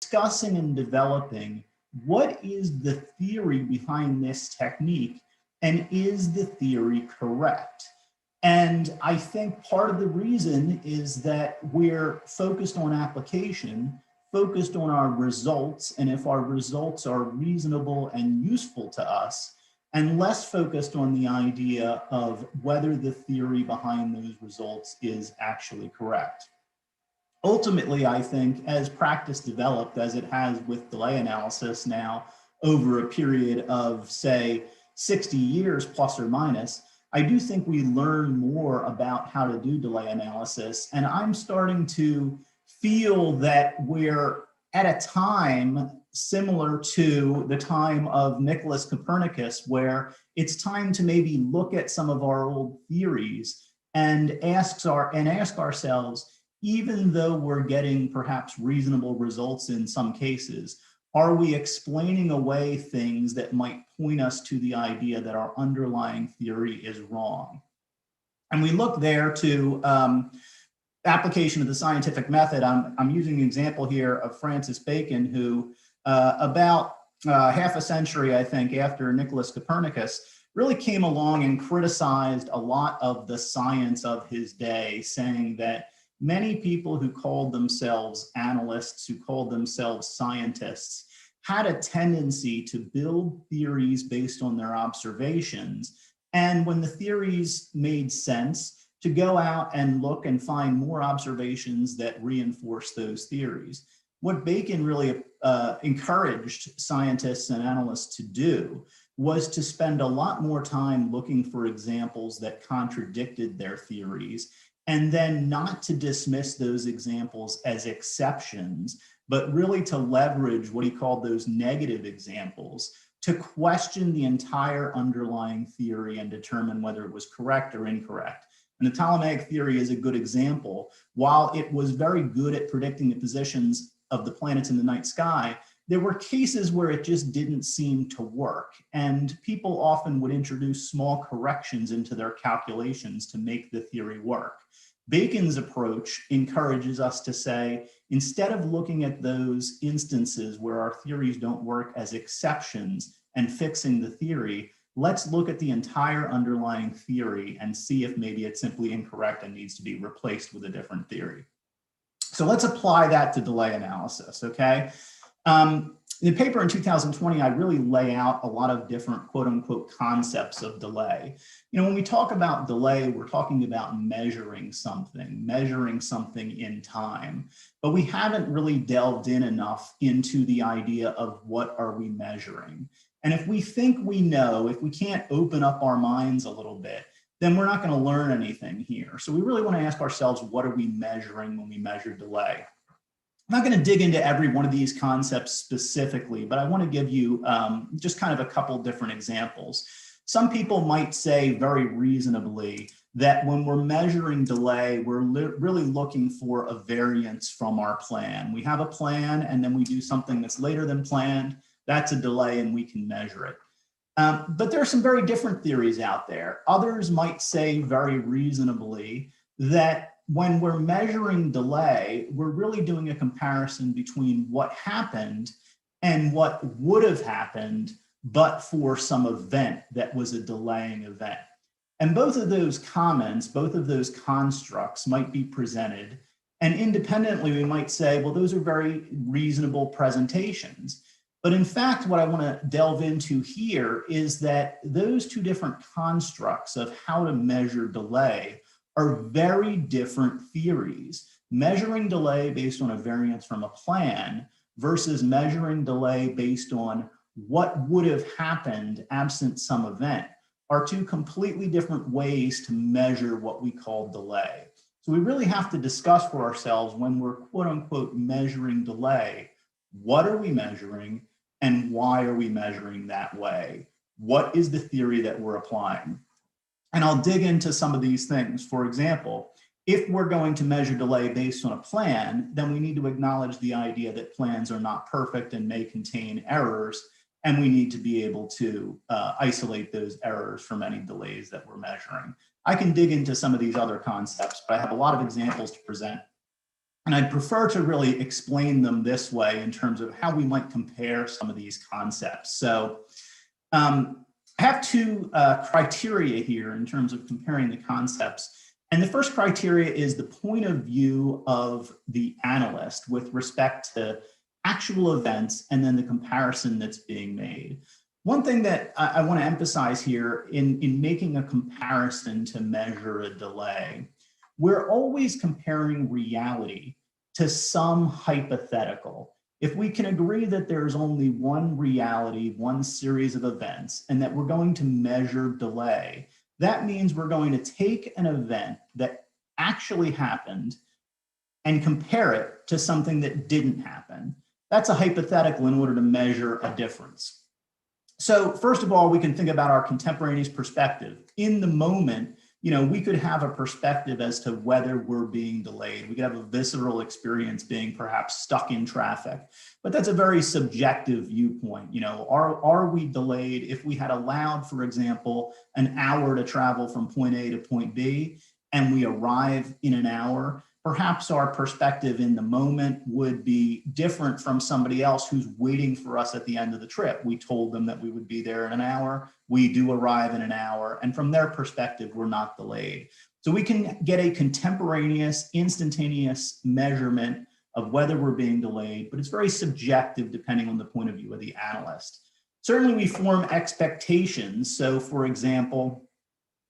discussing and developing what is the theory behind this technique, and is the theory correct? And I think part of the reason is that we're focused on application, focused on our results, and if our results are reasonable and useful to us, and less focused on the idea of whether the theory behind those results is actually correct. Ultimately, I think as practice developed, as it has with delay analysis now over a period of, say, 60 years plus or minus, I do think we learn more about how to do delay analysis. And I'm starting to feel that we're at a time similar to the time of Nicholas Copernicus, where it's time to maybe look at some of our old theories and ask ourselves, even though we're getting perhaps reasonable results in some cases, are we explaining away things that might point us to the idea that our underlying theory is wrong? And we look there to application of the scientific method. I'm using an example here of Francis Bacon, who about half a century, I think, after Nicholas Copernicus, really came along and criticized a lot of the science of his day, saying that many people who called themselves analysts, who called themselves scientists, had a tendency to build theories based on their observations. And when the theories made sense, to go out and look and find more observations that reinforce those theories. What Bacon really encouraged scientists and analysts to do was to spend a lot more time looking for examples that contradicted their theories, and then not to dismiss those examples as exceptions, but really to leverage what he called those negative examples to question the entire underlying theory and determine whether it was correct or incorrect. And the Ptolemaic theory is a good example. While it was very good at predicting the positions of the planets in the night sky, there were cases where it just didn't seem to work. And people often would introduce small corrections into their calculations to make the theory work. Bacon's approach encourages us to say, instead of looking at those instances where our theories don't work as exceptions and fixing the theory, let's look at the entire underlying theory and see if maybe it's simply incorrect and needs to be replaced with a different theory. So let's apply that to delay analysis, okay? In the paper in 2020, I really lay out a lot of different quote unquote concepts of delay. You know, when we talk about delay, we're talking about measuring something in time, but we haven't really delved in enough into the idea of what are we measuring. And if we think we know, if we can't open up our minds a little bit, then we're not going to learn anything here. So we really want to ask ourselves, what are we measuring when we measure delay? I'm not going to dig into every one of these concepts specifically, but I want to give you just kind of a couple different examples. Some people might say very reasonably that when we're measuring delay, we're really looking for a variance from our plan. We have a plan and then we do something that's later than planned. That's a delay and we can measure it. But there are some very different theories out there. Others might say very reasonably that when we're measuring delay, we're really doing a comparison between what happened and what would have happened, but for some event that was a delaying event. And both of those comments, both of those constructs might be presented. And independently, we might say, well, those are very reasonable presentations. But in fact, what I want to delve into here is that those two different constructs of how to measure delay are very different theories. Measuring delay based on a variance from a plan versus measuring delay based on what would have happened absent some event are two completely different ways to measure what we call delay. So we really have to discuss for ourselves when we're quote unquote measuring delay, what are we measuring and why are we measuring that way? What is the theory that we're applying? And I'll dig into some of these things. For example, if we're going to measure delay based on a plan, then we need to acknowledge the idea that plans are not perfect and may contain errors, and we need to be able to isolate those errors from any delays that we're measuring. I can dig into some of these other concepts, but I have a lot of examples to present. And I'd prefer to really explain them this way in terms of how we might compare some of these concepts. So I have two criteria here in terms of comparing the concepts. And the first criteria is the point of view of the analyst with respect to actual events and then the comparison that's being made. One thing that I want to emphasize here in making a comparison to measure a delay, we're always comparing reality to some hypothetical. If we can agree that there's only one reality, one series of events, and that we're going to measure delay, that means we're going to take an event that actually happened and compare it to something that didn't happen. That's a hypothetical in order to measure a difference. So first of all, we can think about our contemporaneous perspective. In the moment, we could have a perspective as to whether we're being delayed. We could have a visceral experience being perhaps stuck in traffic, but that's a very subjective viewpoint. Are we delayed? If we had allowed, for example, an hour to travel from point A to point B, and we arrive in an hour, perhaps our perspective in the moment would be different from somebody else who's waiting for us at the end of the trip. We told them that we would be there in an hour. We do arrive in an hour. And from their perspective, we're not delayed. So we can get a contemporaneous, instantaneous measurement of whether we're being delayed, but it's very subjective depending on the point of view of the analyst. Certainly we form expectations. So for example,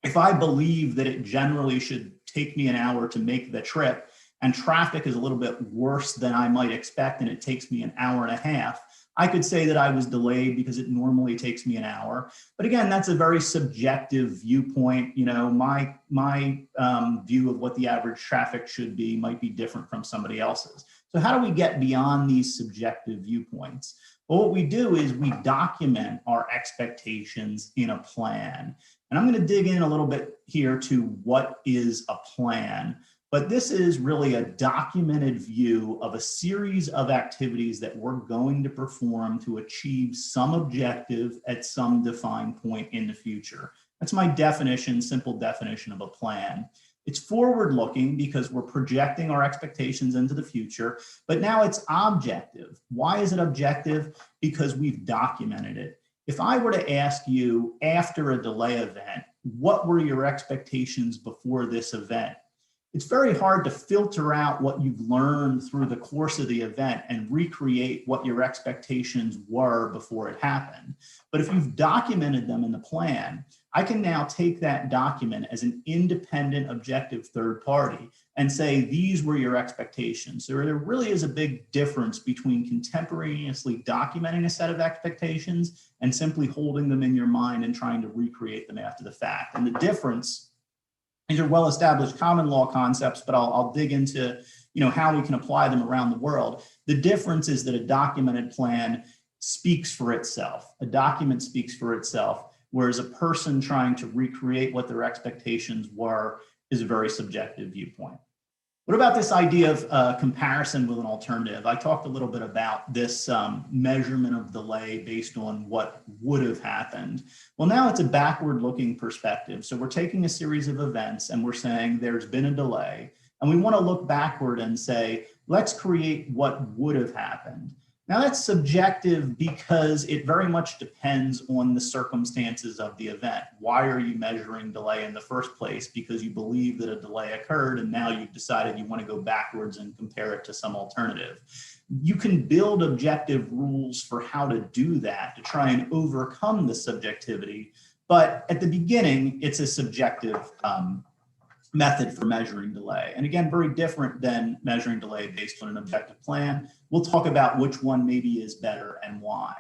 if I believe that it generally should take me an hour to make the trip and traffic is a little bit worse than I might expect and it takes me an hour and a half, I could say that I was delayed because it normally takes me an hour. But again, that's a very subjective viewpoint. My view of what the average traffic should be might be different from somebody else's. So how do we get beyond these subjective viewpoints? Well, what we do is we document our expectations in a plan. And I'm going to dig in a little bit here to what is a plan. But this is really a documented view of a series of activities that we're going to perform to achieve some objective at some defined point in the future. That's my definition, simple definition of a plan. It's forward-looking because we're projecting our expectations into the future, but now it's objective. Why is it objective? Because we've documented it. If I were to ask you after a delay event, what were your expectations before this event? It's very hard to filter out what you've learned through the course of the event and recreate what your expectations were before it happened. But if you've documented them in the plan, I can now take that document as an independent, objective third party and say, these were your expectations. There really is a big difference between contemporaneously documenting a set of expectations and simply holding them in your mind and trying to recreate them after the fact. And the difference, these are well-established common law concepts, but I'll dig into how we can apply them around the world. The difference is that a documented plan speaks for itself. A document speaks for itself, whereas a person trying to recreate what their expectations were is a very subjective viewpoint. What about this idea of comparison with an alternative? I talked a little bit about this measurement of delay based on what would have happened. Well, now it's a backward-looking perspective. So we're taking a series of events and we're saying there's been a delay, and we want to look backward and say, let's create what would have happened. Now that's subjective because it very much depends on the circumstances of the event. Why are you measuring delay in the first place? Because you believe that a delay occurred and now you've decided you want to go backwards and compare it to some alternative. You can build objective rules for how to do that to try and overcome the subjectivity, but at the beginning, it's a subjective method for measuring delay. And again, very different than measuring delay based on an objective plan. We'll talk about which one maybe is better and why.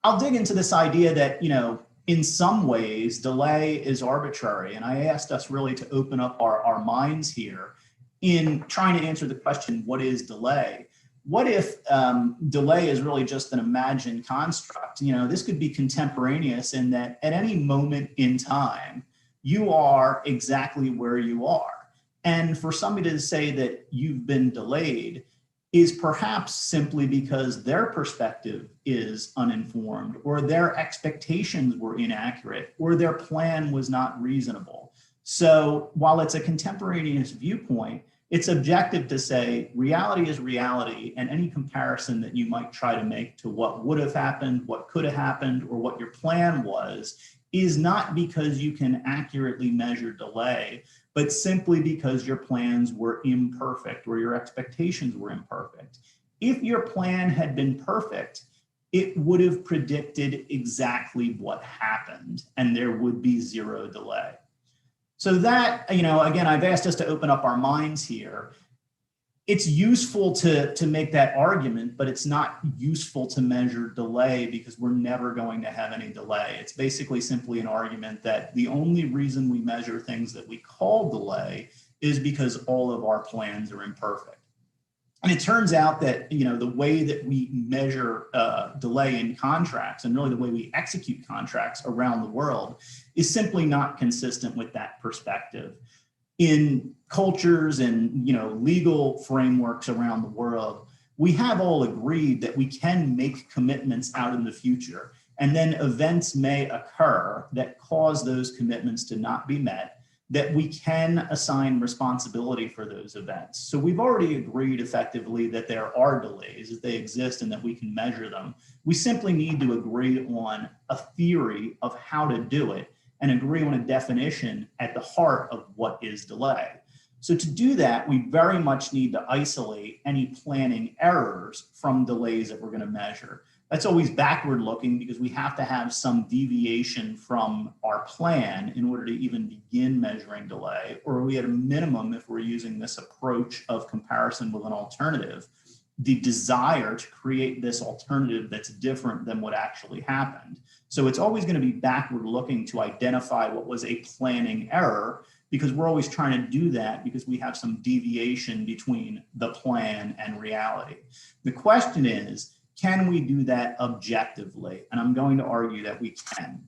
I'll dig into this idea that, in some ways, delay is arbitrary. And I asked us really to open up our minds here in trying to answer the question, what is delay? What if delay is really just an imagined construct? This could be contemporaneous in that at any moment in time, you are exactly where you are. And for somebody to say that you've been delayed is perhaps simply because their perspective is uninformed, or their expectations were inaccurate, or their plan was not reasonable. So while it's a contemporaneous viewpoint, It's objective to say reality is reality, and any comparison that you might try to make to what would have happened, what could have happened, or what your plan was is not because you can accurately measure delay, but simply because your plans were imperfect or your expectations were imperfect. If your plan had been perfect, it would have predicted exactly what happened, and there would be zero delay. So that, again, I've asked us to open up our minds here. It's useful to make that argument, but it's not useful to measure delay because we're never going to have any delay. It's basically simply an argument that the only reason we measure things that we call delay is because all of our plans are imperfect. And it turns out that, the way that we measure delay in contracts and really the way we execute contracts around the world is simply not consistent with that perspective. In cultures and, legal frameworks around the world, we have all agreed that we can make commitments out in the future, and then events may occur that cause those commitments to not be met, that we can assign responsibility for those events. So we've already agreed effectively that there are delays, that they exist and that we can measure them. We simply need to agree on a theory of how to do it and agree on a definition at the heart of what is delay. So to do that, we very much need to isolate any planning errors from delays that we're going to measure. That's always backward looking because we have to have some deviation from our plan in order to even begin measuring delay, or we at a minimum, if we're using this approach of comparison with an alternative, the desire to create this alternative that's different than what actually happened. So it's always going to be backward looking to identify what was a planning error, because we're always trying to do that because we have some deviation between the plan and reality. The question is, can we do that objectively? And I'm going to argue that we can.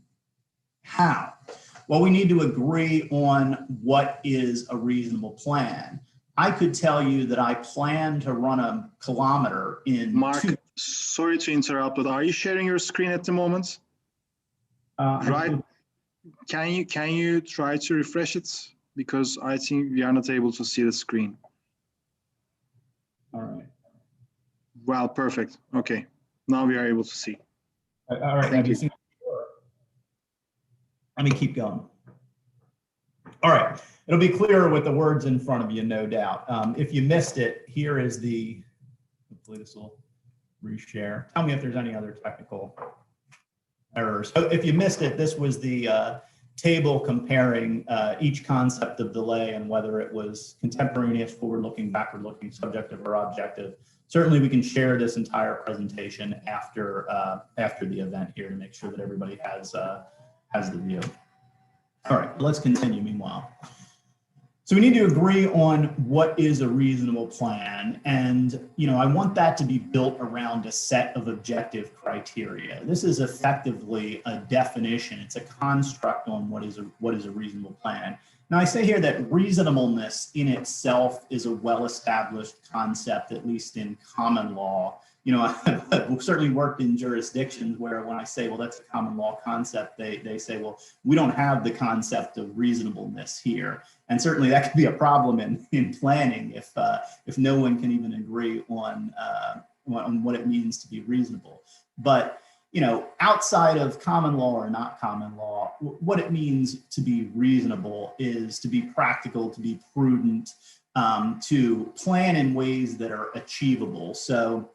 How? Well, we need to agree on what is a reasonable plan. I could tell you that I plan to run a kilometer in Mark, sorry to interrupt, but are you sharing your screen at the moment? Right. Can you try to refresh it? Because I think we are not able to see the screen. All right. Well, perfect. Okay. Now we are able to see. All right. Thank you. Let me keep going. All right. It'll be clearer with the words in front of you, no doubt. If you missed it, here is the, hopefully this will reshare. Tell me if there's any other technical errors. So if you missed it, this was the table comparing each concept of delay and whether it was contemporaneous, forward-looking, backward-looking, subjective, or objective. Certainly, we can share this entire presentation after the event here to make sure that everybody has the view. All right, let's continue meanwhile. So we need to agree on what is a reasonable plan. And, I want that to be built around a set of objective criteria. This is effectively a definition. It's a construct on what is a reasonable plan. Now, I say here that reasonableness in itself is a well-established concept, at least in common law. I've certainly worked in jurisdictions where when I say, well, that's a common law concept, they say, well, we don't have the concept of reasonableness here. And certainly that could be a problem in planning if no one can even agree on what it means to be reasonable. But, outside of common law or not common law, what it means to be reasonable is to be practical, to be prudent, to plan in ways that are achievable. So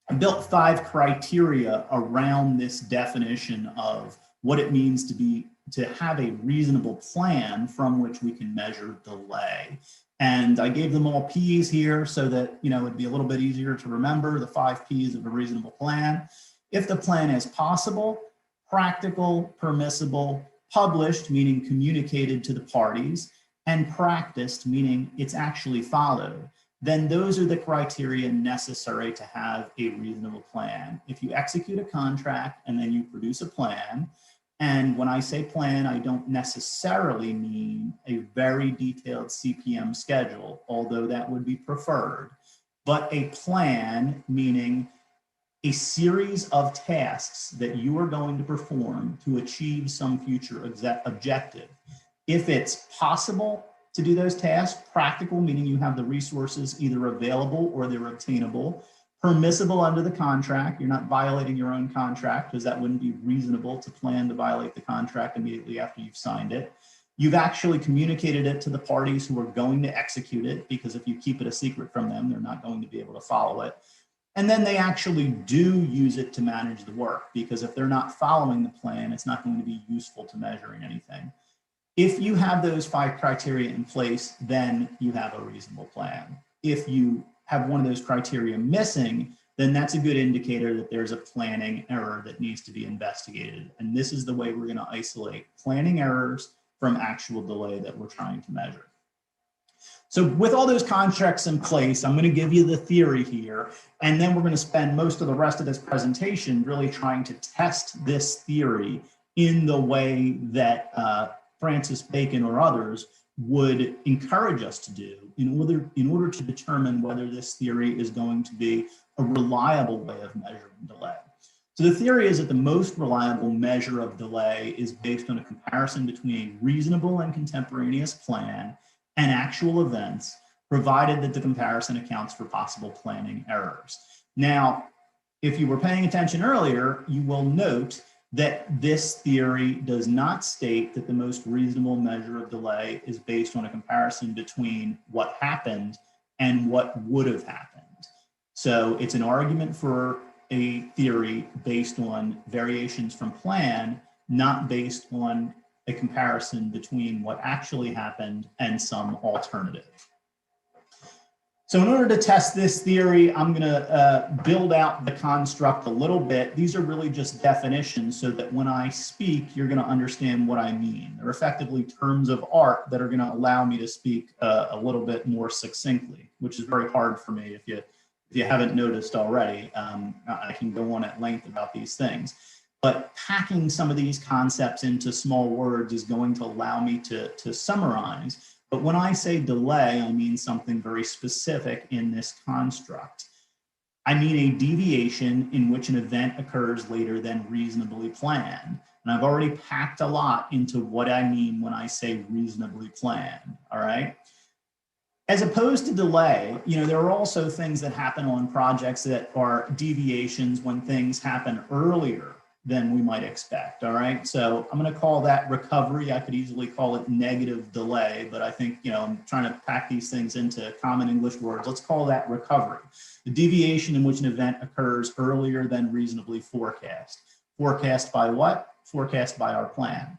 I built 5 criteria around this definition of what it means to have a reasonable plan from which we can measure delay. And I gave them all P's here so that, it'd be a little bit easier to remember the 5 P's of a reasonable plan. If the plan is possible, practical, permissible, published, meaning communicated to the parties, and practiced, meaning it's actually followed, then those are the criteria necessary to have a reasonable plan. If you execute a contract and then you produce a plan, and when I say plan, I don't necessarily mean a very detailed CPM schedule, although that would be preferred, but a plan meaning a series of tasks that you are going to perform to achieve some future objective. If it's possible, to do those tasks. Practical, meaning you have the resources either available or they're obtainable. Permissible under the contract. You're not violating your own contract, because that wouldn't be reasonable to plan to violate the contract immediately after you've signed it. You've actually communicated it to the parties who are going to execute it, because if you keep it a secret from them, they're not going to be able to follow it. And then they actually do use it to manage the work, because if they're not following the plan, it's not going to be useful to measuring anything. If you have those 5 criteria in place, then you have a reasonable plan. If you have one of those criteria missing, then that's a good indicator that there's a planning error that needs to be investigated. And this is the way we're going to isolate planning errors from actual delay that we're trying to measure. So with all those contracts in place, I'm going to give you the theory here, and then we're going to spend most of the rest of this presentation really trying to test this theory in the way that Francis Bacon or others would encourage us to do in order to determine whether this theory is going to be a reliable way of measuring delay. So the theory is that the most reliable measure of delay is based on a comparison between a reasonable and contemporaneous plan and actual events, provided that the comparison accounts for possible planning errors. Now, if you were paying attention earlier, you will note that this theory does not state that the most reasonable measure of delay is based on a comparison between what happened and what would have happened. So it's an argument for a theory based on variations from plan, not based on a comparison between what actually happened and some alternative. So in order to test this theory, I'm going to build out the construct a little bit. These are really just definitions so that when I speak, you're going to understand what I mean. They're effectively terms of art that are going to allow me to speak a little bit more succinctly, which is very hard for me. If you haven't noticed already, I can go on at length about these things. But packing some of these concepts into small words is going to allow me to summarize. But when I say delay, I mean something very specific in this construct. I mean a deviation in which an event occurs later than reasonably planned. And I've already packed a lot into what I mean when I say reasonably planned, all right? As opposed to delay, there are also things that happen on projects that are deviations when things happen earlier than we might expect, all right? So I'm going to call that recovery. I could easily call it negative delay, but I think, I'm trying to pack these things into common English words. Let's call that recovery. The deviation in which an event occurs earlier than reasonably forecast. Forecast by what? Forecast by our plan.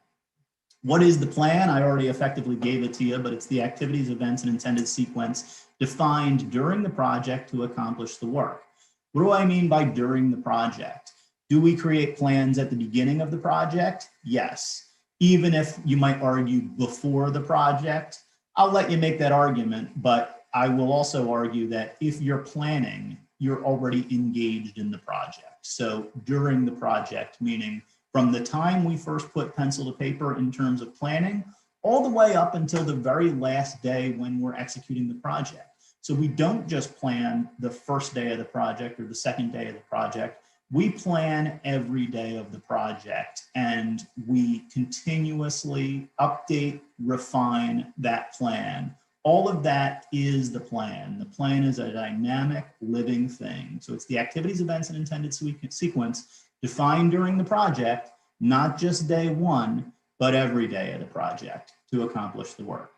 What is the plan? I already effectively gave it to you, but it's the activities, events, and intended sequence defined during the project to accomplish the work. What do I mean by during the project? Do we create plans at the beginning of the project? Yes. Even if you might argue before the project, I'll let you make that argument, but I will also argue that if you're planning, you're already engaged in the project. So during the project, meaning from the time we first put pencil to paper in terms of planning, all the way up until the very last day when we're executing the project. So we don't just plan the first day of the project or the second day of the project. We plan every day of the project, and we continuously update, refine that plan. All of that is the plan. The plan is a dynamic, living thing. So it's the activities, events, and intended sequence defined during the project, not just day one, but every day of the project to accomplish the work.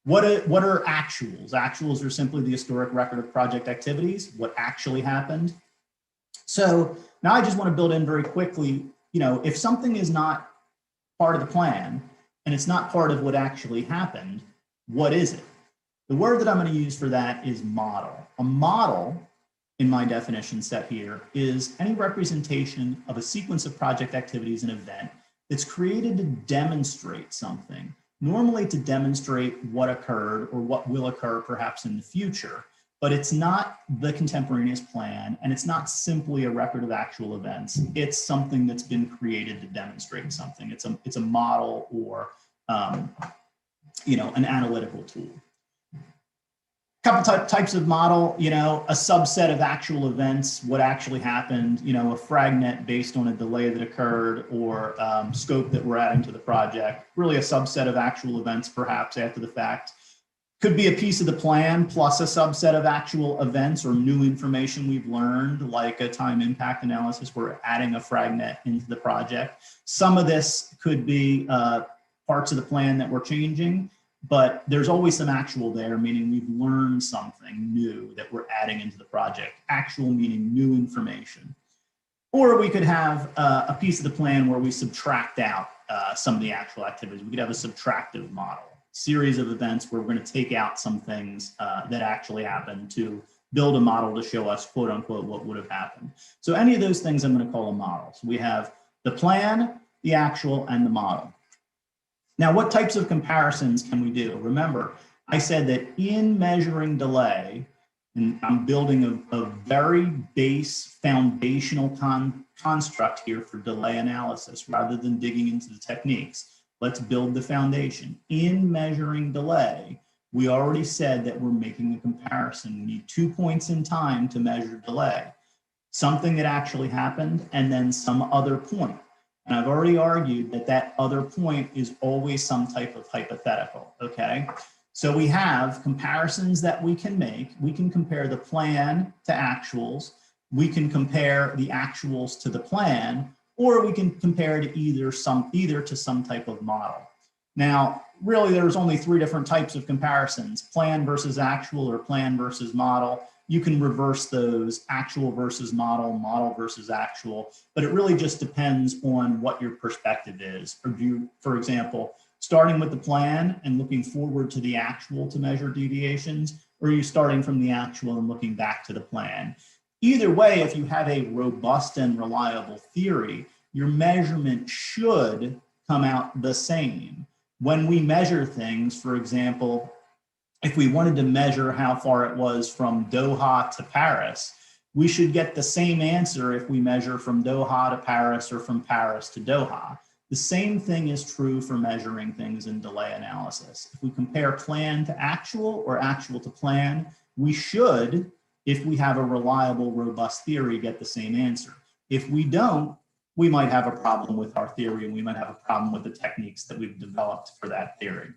What are actuals? Actuals are simply the historic record of project activities, what actually happened. So now I just want to build in very quickly, if something is not part of the plan and it's not part of what actually happened, what is it? The word that I'm going to use for that is model. A model, in my definition set here, is any representation of a sequence of project activities and event that's created to demonstrate something, normally to demonstrate what occurred or what will occur perhaps in the future. But it's not the contemporaneous plan, and it's not simply a record of actual events. It's something that's been created to demonstrate something. It's a model or an analytical tool. Couple types of model, a subset of actual events, what actually happened, a fragment based on a delay that occurred or scope that we're adding to the project, really a subset of actual events perhaps after the fact. Could be a piece of the plan plus a subset of actual events or new information we've learned, like a time impact analysis. We're adding a fragment into the project. Some of this could be parts of the plan that we're changing, but there's always some actual there, meaning we've learned something new that we're adding into the project. Actual meaning new information. Or we could have a piece of the plan where we subtract out some of the actual activities. We could have a subtractive model. Series of events where we're going to take out some things that actually happened to build a model to show us, quote unquote, what would have happened. So any of those things I'm going to call a model. So we have the plan, the actual, and the model. Now, what types of comparisons can we do? Remember, I said that in measuring delay, and I'm building a very base foundational construct here for delay analysis rather than digging into the techniques. Let's build the foundation. In measuring delay, we already said that we're making a comparison. We need 2 points in time to measure delay. Something that actually happened and then some other point. And I've already argued that that other point is always some type of hypothetical, okay? So we have comparisons that we can make. We can compare the plan to actuals. We can compare the actuals to the plan, or we can compare to either to some type of model. Now, really, there's only 3 different types of comparisons: plan versus actual or plan versus model. You can reverse those: actual versus model, model versus actual, but it really just depends on what your perspective is. Or do you, for example, starting with the plan and looking forward to the actual to measure deviations, or are you starting from the actual and looking back to the plan? Either way, if you have a robust and reliable theory, your measurement should come out the same. When we measure things, for example, if we wanted to measure how far it was from Doha to Paris, we should get the same answer if we measure from Doha to Paris or from Paris to Doha. The same thing is true for measuring things in delay analysis. If we compare plan to actual or actual to plan, we should, if we have a reliable, robust theory, get the same answer. If we don't, we might have a problem with our theory, and we might have a problem with the techniques that we've developed for that theory.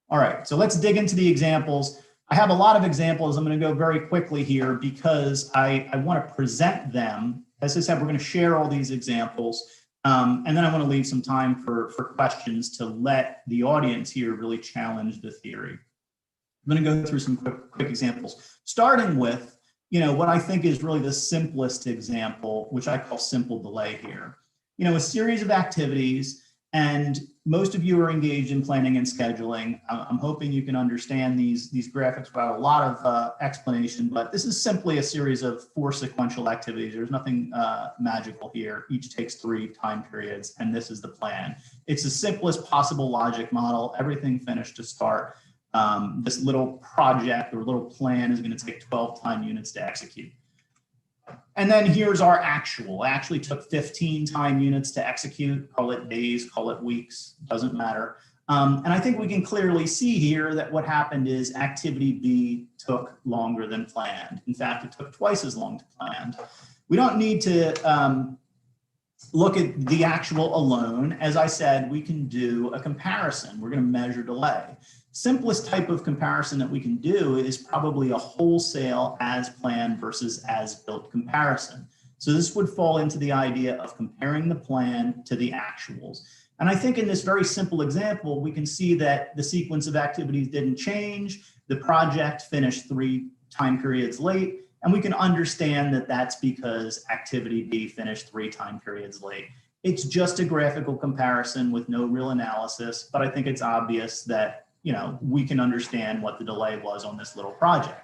All right, so let's dig into the examples. I have a lot of examples. I'm going to go very quickly here because I want to present them. As I said, we're going to share all these examples, and then I want to leave some time for questions to let the audience here really challenge the theory. I'm going to go through some quick examples, starting with what I think is really the simplest example, which I call simple delay here. A series of activities, and most of you are engaged in planning and scheduling. I'm hoping you can understand these graphics without a lot of explanation, but this is simply a series of 4 sequential activities. There's nothing magical here. Each takes 3 time periods, and this is the plan. It's the simplest possible logic model, everything finished to start. This little project or little plan is going to take 12 time units to execute. And then here's our actual. It actually took 15 time units to execute. Call it days, call it weeks, doesn't matter. And I think we can clearly see here that what happened is activity B took longer than planned. In fact, it took twice as long as planned. We don't need to look at the actual alone. As I said, we can do a comparison. We're going to measure delay. Simplest type of comparison that we can do is probably a wholesale as planned versus as built comparison. So this would fall into the idea of comparing the plan to the actuals. And I think in this very simple example, we can see that the sequence of activities didn't change. The project finished 3 time periods late, and we can understand that that's because activity B finished 3 time periods late. It's just a graphical comparison with no real analysis, but I think it's obvious that we can understand what the delay was on this little project.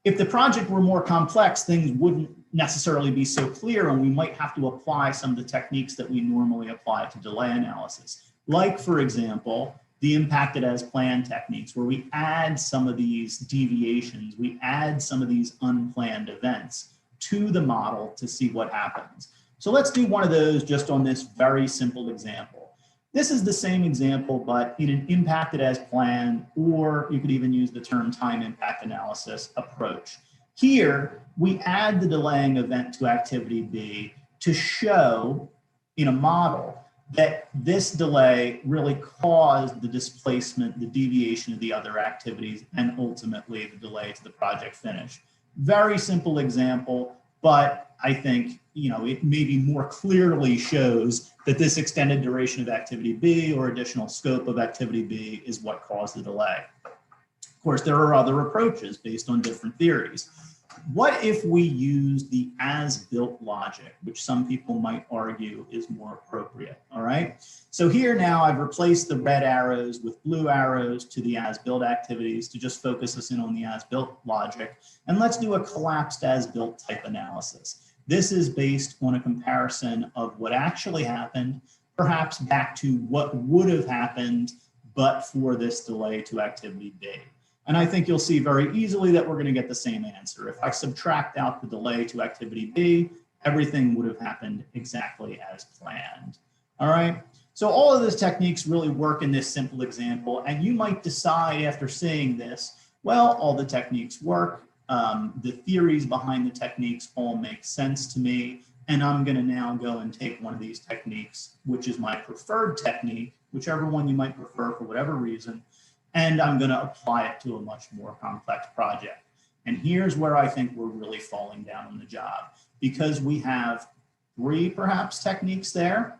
If the project were more complex, things wouldn't necessarily be so clear, and we might have to apply some of the techniques that we normally apply to delay analysis. Like, for example, the impacted as planned techniques, where we add some of these deviations, we add some of these unplanned events to the model to see what happens. So let's do one of those just on this very simple example. This is the same example, but in an impacted as planned, or you could even use the term time impact analysis approach. Here, we add the delaying event to activity B to show in a model that this delay really caused the displacement, the deviation of the other activities, and ultimately the delay to the project finish. Very simple example, but I think, you know, it maybe more clearly shows that this extended duration of activity B or additional scope of activity B is what caused the delay. Of course, there are other approaches based on different theories. What if we use the as-built logic, which some people might argue is more appropriate, all right? So here now I've replaced the red arrows with blue arrows to the as-built activities to just focus us in on the as-built logic. And let's do a collapsed as-built type analysis. This is based on a comparison of what actually happened, perhaps back to what would have happened but for this delay to activity B. And I think you'll see very easily that we're going to get the same answer. If I subtract out the delay to activity B, everything would have happened exactly as planned. All right. So all of those techniques really work in this simple example. And you might decide after seeing this, well, all the techniques work. The theories behind the techniques all make sense to me. And I'm going to now go and take one of these techniques, which is my preferred technique, whichever one you might prefer for whatever reason, and I'm going to apply it to a much more complex project. And here's where I think we're really falling down on the job, because we have three perhaps techniques there,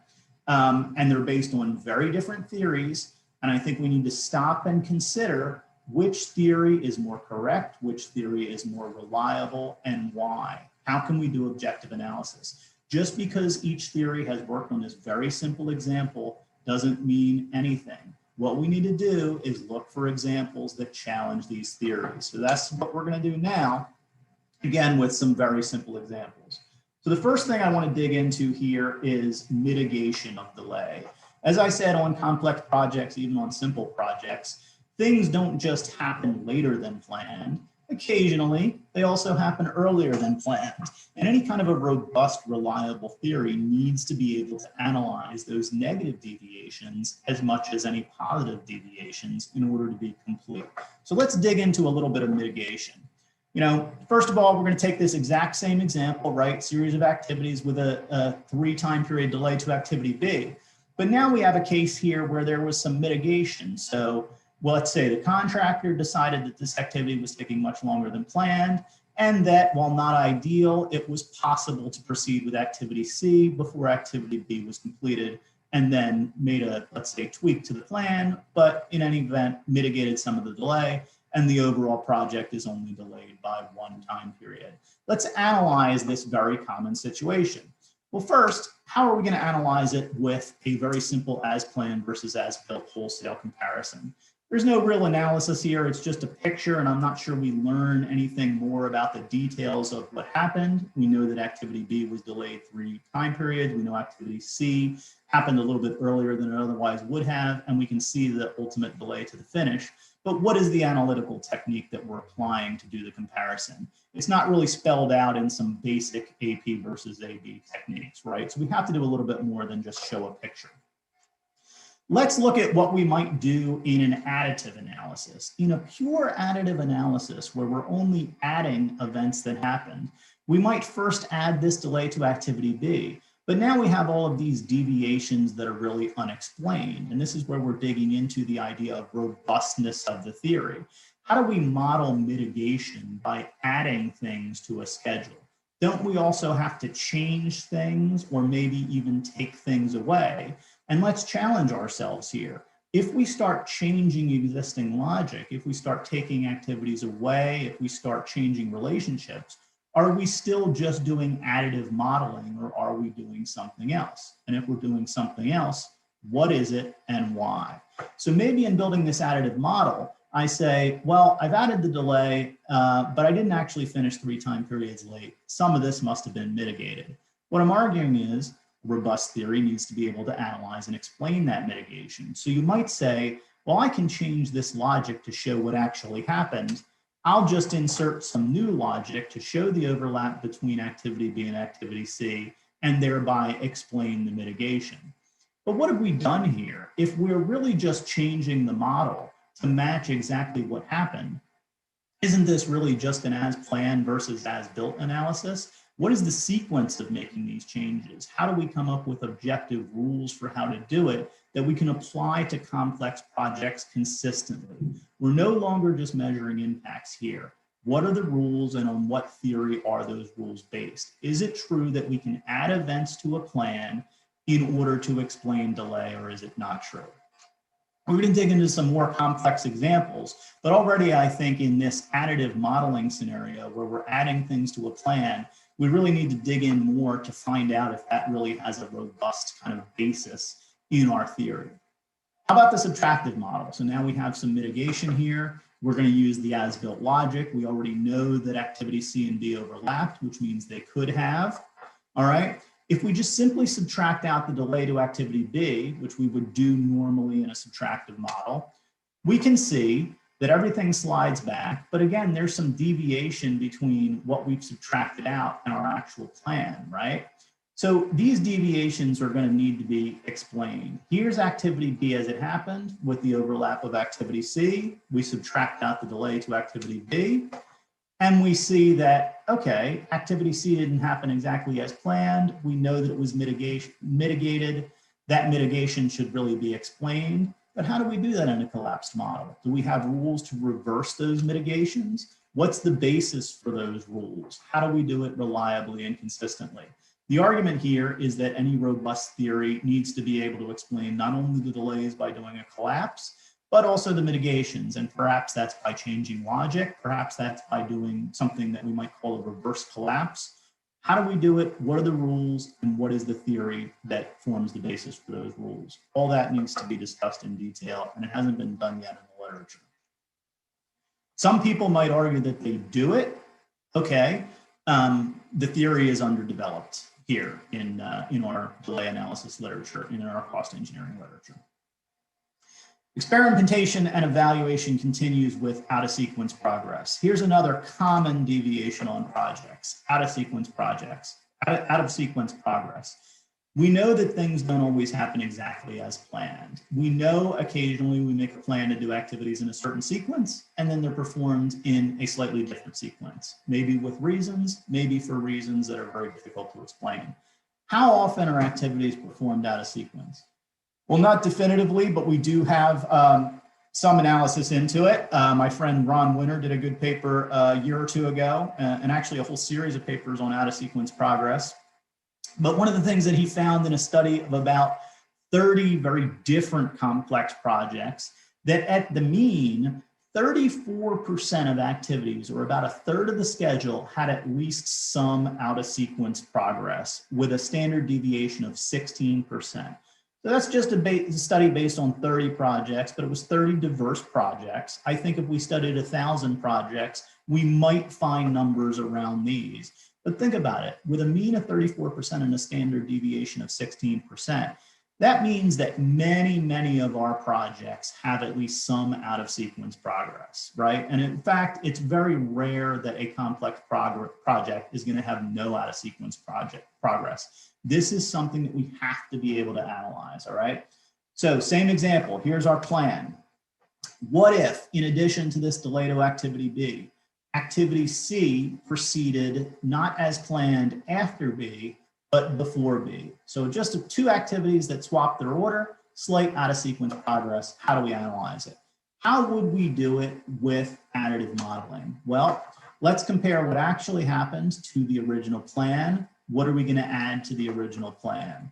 and they're based on very different theories. And I think we need to stop and consider which theory is more correct, which theory is more reliable, and why. How can we do objective analysis? Just because each theory has worked on this very simple example doesn't mean anything. What we need to do is look for examples that challenge these theories. So that's what we're going to do now, again, with some very simple examples. So the first thing I want to dig into here is mitigation of delay. As I said, on complex projects, even on simple projects, things don't just happen later than planned. Occasionally, they also happen earlier than planned. And any kind of a robust, reliable theory needs to be able to analyze those negative deviations as much as any positive deviations in order to be complete. So let's dig into a little bit of mitigation. You know, first of all, we're going to take this exact same example, right? Series of activities with a 3 time period delay to activity B. But now we have a case here where there was some mitigation. So well, let's say the contractor decided that this activity was taking much longer than planned, and that while not ideal, it was possible to proceed with activity C before activity B was completed, and then made a, let's say, tweak to the plan, but in any event, mitigated some of the delay, and the overall project is only delayed by 1 time period. Let's analyze this very common situation. Well, first, how are we going to analyze it with a very simple as planned versus as built wholesale comparison? There's no real analysis here. It's just a picture, and I'm not sure we learn anything more about the details of what happened. We know that activity B was delayed 3 time periods. We know activity C happened a little bit earlier than it otherwise would have, and we can see the ultimate delay to the finish. But what is the analytical technique that we're applying to do the comparison? It's not really spelled out in some basic AP versus AB techniques, right? So we have to do a little bit more than just show a picture. Let's look at what we might do in an additive analysis. In a pure additive analysis, where we're only adding events that happened, we might first add this delay to activity B, but now we have all of these deviations that are really unexplained. And this is where we're digging into the idea of robustness of the theory. How do we model mitigation by adding things to a schedule? Don't we also have to change things or maybe even take things away? And let's challenge ourselves here. If we start changing existing logic, if we start taking activities away, if we start changing relationships, are we still just doing additive modeling, or are we doing something else? And if we're doing something else, what is it and why? So maybe in building this additive model, I say, well, I've added the delay, but I didn't actually finish 3 time periods late. Some of this must have been mitigated. What I'm arguing is, robust theory needs to be able to analyze and explain that mitigation. So you might say, well, I can change this logic to show what actually happened. I'll just insert some new logic to show the overlap between activity B and activity C, and thereby explain the mitigation. But what have we done here? If we're really just changing the model to match exactly what happened, isn't this really just an as planned versus as built analysis? What is the sequence of making these changes? How do we come up with objective rules for how to do it that we can apply to complex projects consistently? We're no longer just measuring impacts here. What are the rules and on what theory are those rules based? Is it true that we can add events to a plan in order to explain delay, or is it not true? We're going to dig into some more complex examples, but already I think in this additive modeling scenario where we're adding things to a plan, we really need to dig in more to find out if that really has a robust kind of basis in our theory. How about the subtractive model? So now we have some mitigation here. We're going to use the as-built logic. We already know that activity C and D overlapped, which means they could have. All right. If we just simply subtract out the delay to activity B, which we would do normally in a subtractive model, we can see that everything slides back. But again, there's some deviation between what we've subtracted out and our actual plan, right? So these deviations are going to need to be explained. Here's activity B as it happened with the overlap of activity C. We subtract out the delay to activity B. And we see that, okay, activity C didn't happen exactly as planned. We know that it was mitigated. That mitigation should really be explained. But how do we do that in a collapsed model? Do we have rules to reverse those mitigations? What's the basis for those rules? How do we do it reliably and consistently? The argument here is that any robust theory needs to be able to explain not only the delays by doing a collapse, but also the mitigations. And perhaps that's by changing logic. Perhaps that's by doing something that we might call a reverse collapse. How do we do it? What are the rules? And what is the theory that forms the basis for those rules? All that needs to be discussed in detail, and it hasn't been done yet in the literature. Some people might argue that they do it. Okay, the theory is underdeveloped here in our delay analysis literature, in our cost engineering literature. Experimentation and evaluation continues with out-of-sequence progress. Here's another common deviation on projects, out-of-sequence projects, out-of-sequence progress. We know that things don't always happen exactly as planned. We know occasionally we make a plan to do activities in a certain sequence, and then they're performed in a slightly different sequence, maybe with reasons, maybe for reasons that are very difficult to explain. How often are activities performed out of sequence? Well, not definitively, but we do have some analysis into it. My friend Ron Winter did a good paper a year or two ago, and actually a whole series of papers on out-of-sequence progress. But one of the things that he found in a study of about 30 very different complex projects, that at the mean, 34% of activities, or about a third of the schedule, had at least some out-of-sequence progress with a standard deviation of 16%. So that's just a study based on 30 projects, but it was 30 diverse projects. I think if we studied 1,000 projects, we might find numbers around these. But think about it, with a mean of 34% and a standard deviation of 16%, that means that many, many of our projects have at least some out-of-sequence progress, right? And in fact, it's very rare that a complex project is going to have no out-of-sequence progress. This is something that we have to be able to analyze, all right? So same example, here's our plan. What if, in addition to this delay to activity B, activity C proceeded not as planned after B, but before B? So just two activities that swap their order, slight out-of-sequence progress. How do we analyze it? How would we do it with additive modeling? Well, let's compare what actually happened to the original plan. What are we going to add to the original plan?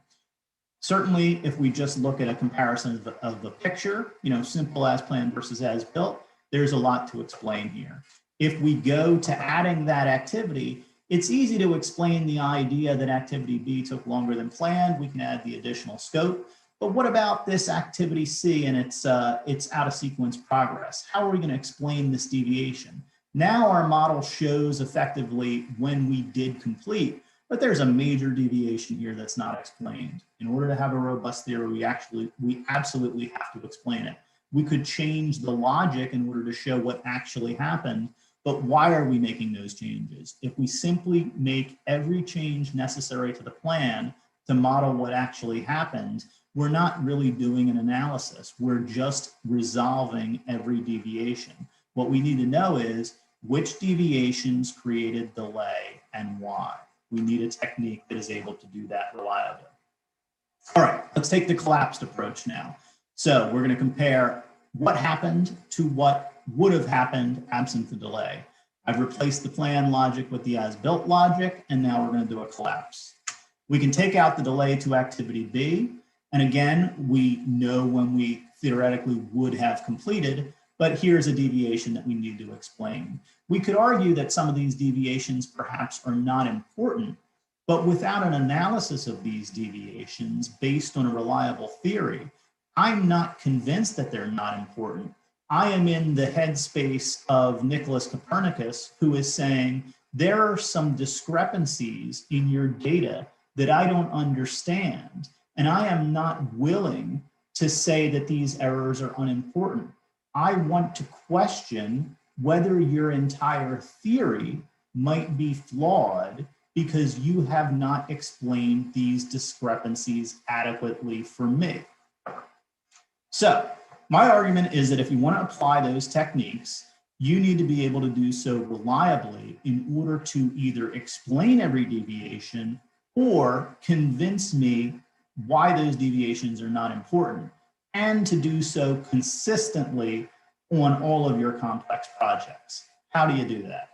Certainly, if we just look at a comparison of the picture, simple as planned versus as built, there's a lot to explain here. If we go to adding that activity, it's easy to explain the idea that activity B took longer than planned. We can add the additional scope. But what about this activity C and its out-of-sequence progress? How are we going to explain this deviation? Now our model shows effectively when we did complete, but there's a major deviation here that's not explained. In order to have a robust theory, we absolutely have to explain it. We could change the logic in order to show what actually happened, but why are we making those changes? If we simply make every change necessary to the plan to model what actually happened, we're not really doing an analysis. We're just resolving every deviation. What we need to know is which deviations created delay and why. We need a technique that is able to do that reliably. All right, let's take the collapsed approach now. So we're going to compare what happened to what would have happened absent the delay. I've replaced the plan logic with the as-built logic, and now we're going to do a collapse. We can take out the delay to activity B, and again, we know when we theoretically would have completed, but here's a deviation that we need to explain. We could argue that some of these deviations perhaps are not important, but without an analysis of these deviations based on a reliable theory, I'm not convinced that they're not important. I am in the headspace of Nicholas Copernicus, who is saying there are some discrepancies in your data that I don't understand, and I am not willing to say that these errors are unimportant. I want to question whether your entire theory might be flawed because you have not explained these discrepancies adequately for me. So my argument is that if you want to apply those techniques, you need to be able to do so reliably in order to either explain every deviation or convince me why those deviations are not important, and to do so consistently on all of your complex projects. How do you do that?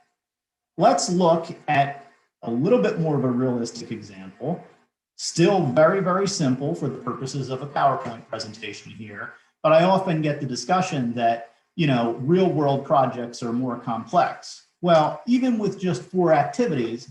Let's look at a little bit more of a realistic example. Still very, very simple for the purposes of a PowerPoint presentation here, but I often get the discussion that, you know, real world projects are more complex. Well, even with just 4 activities,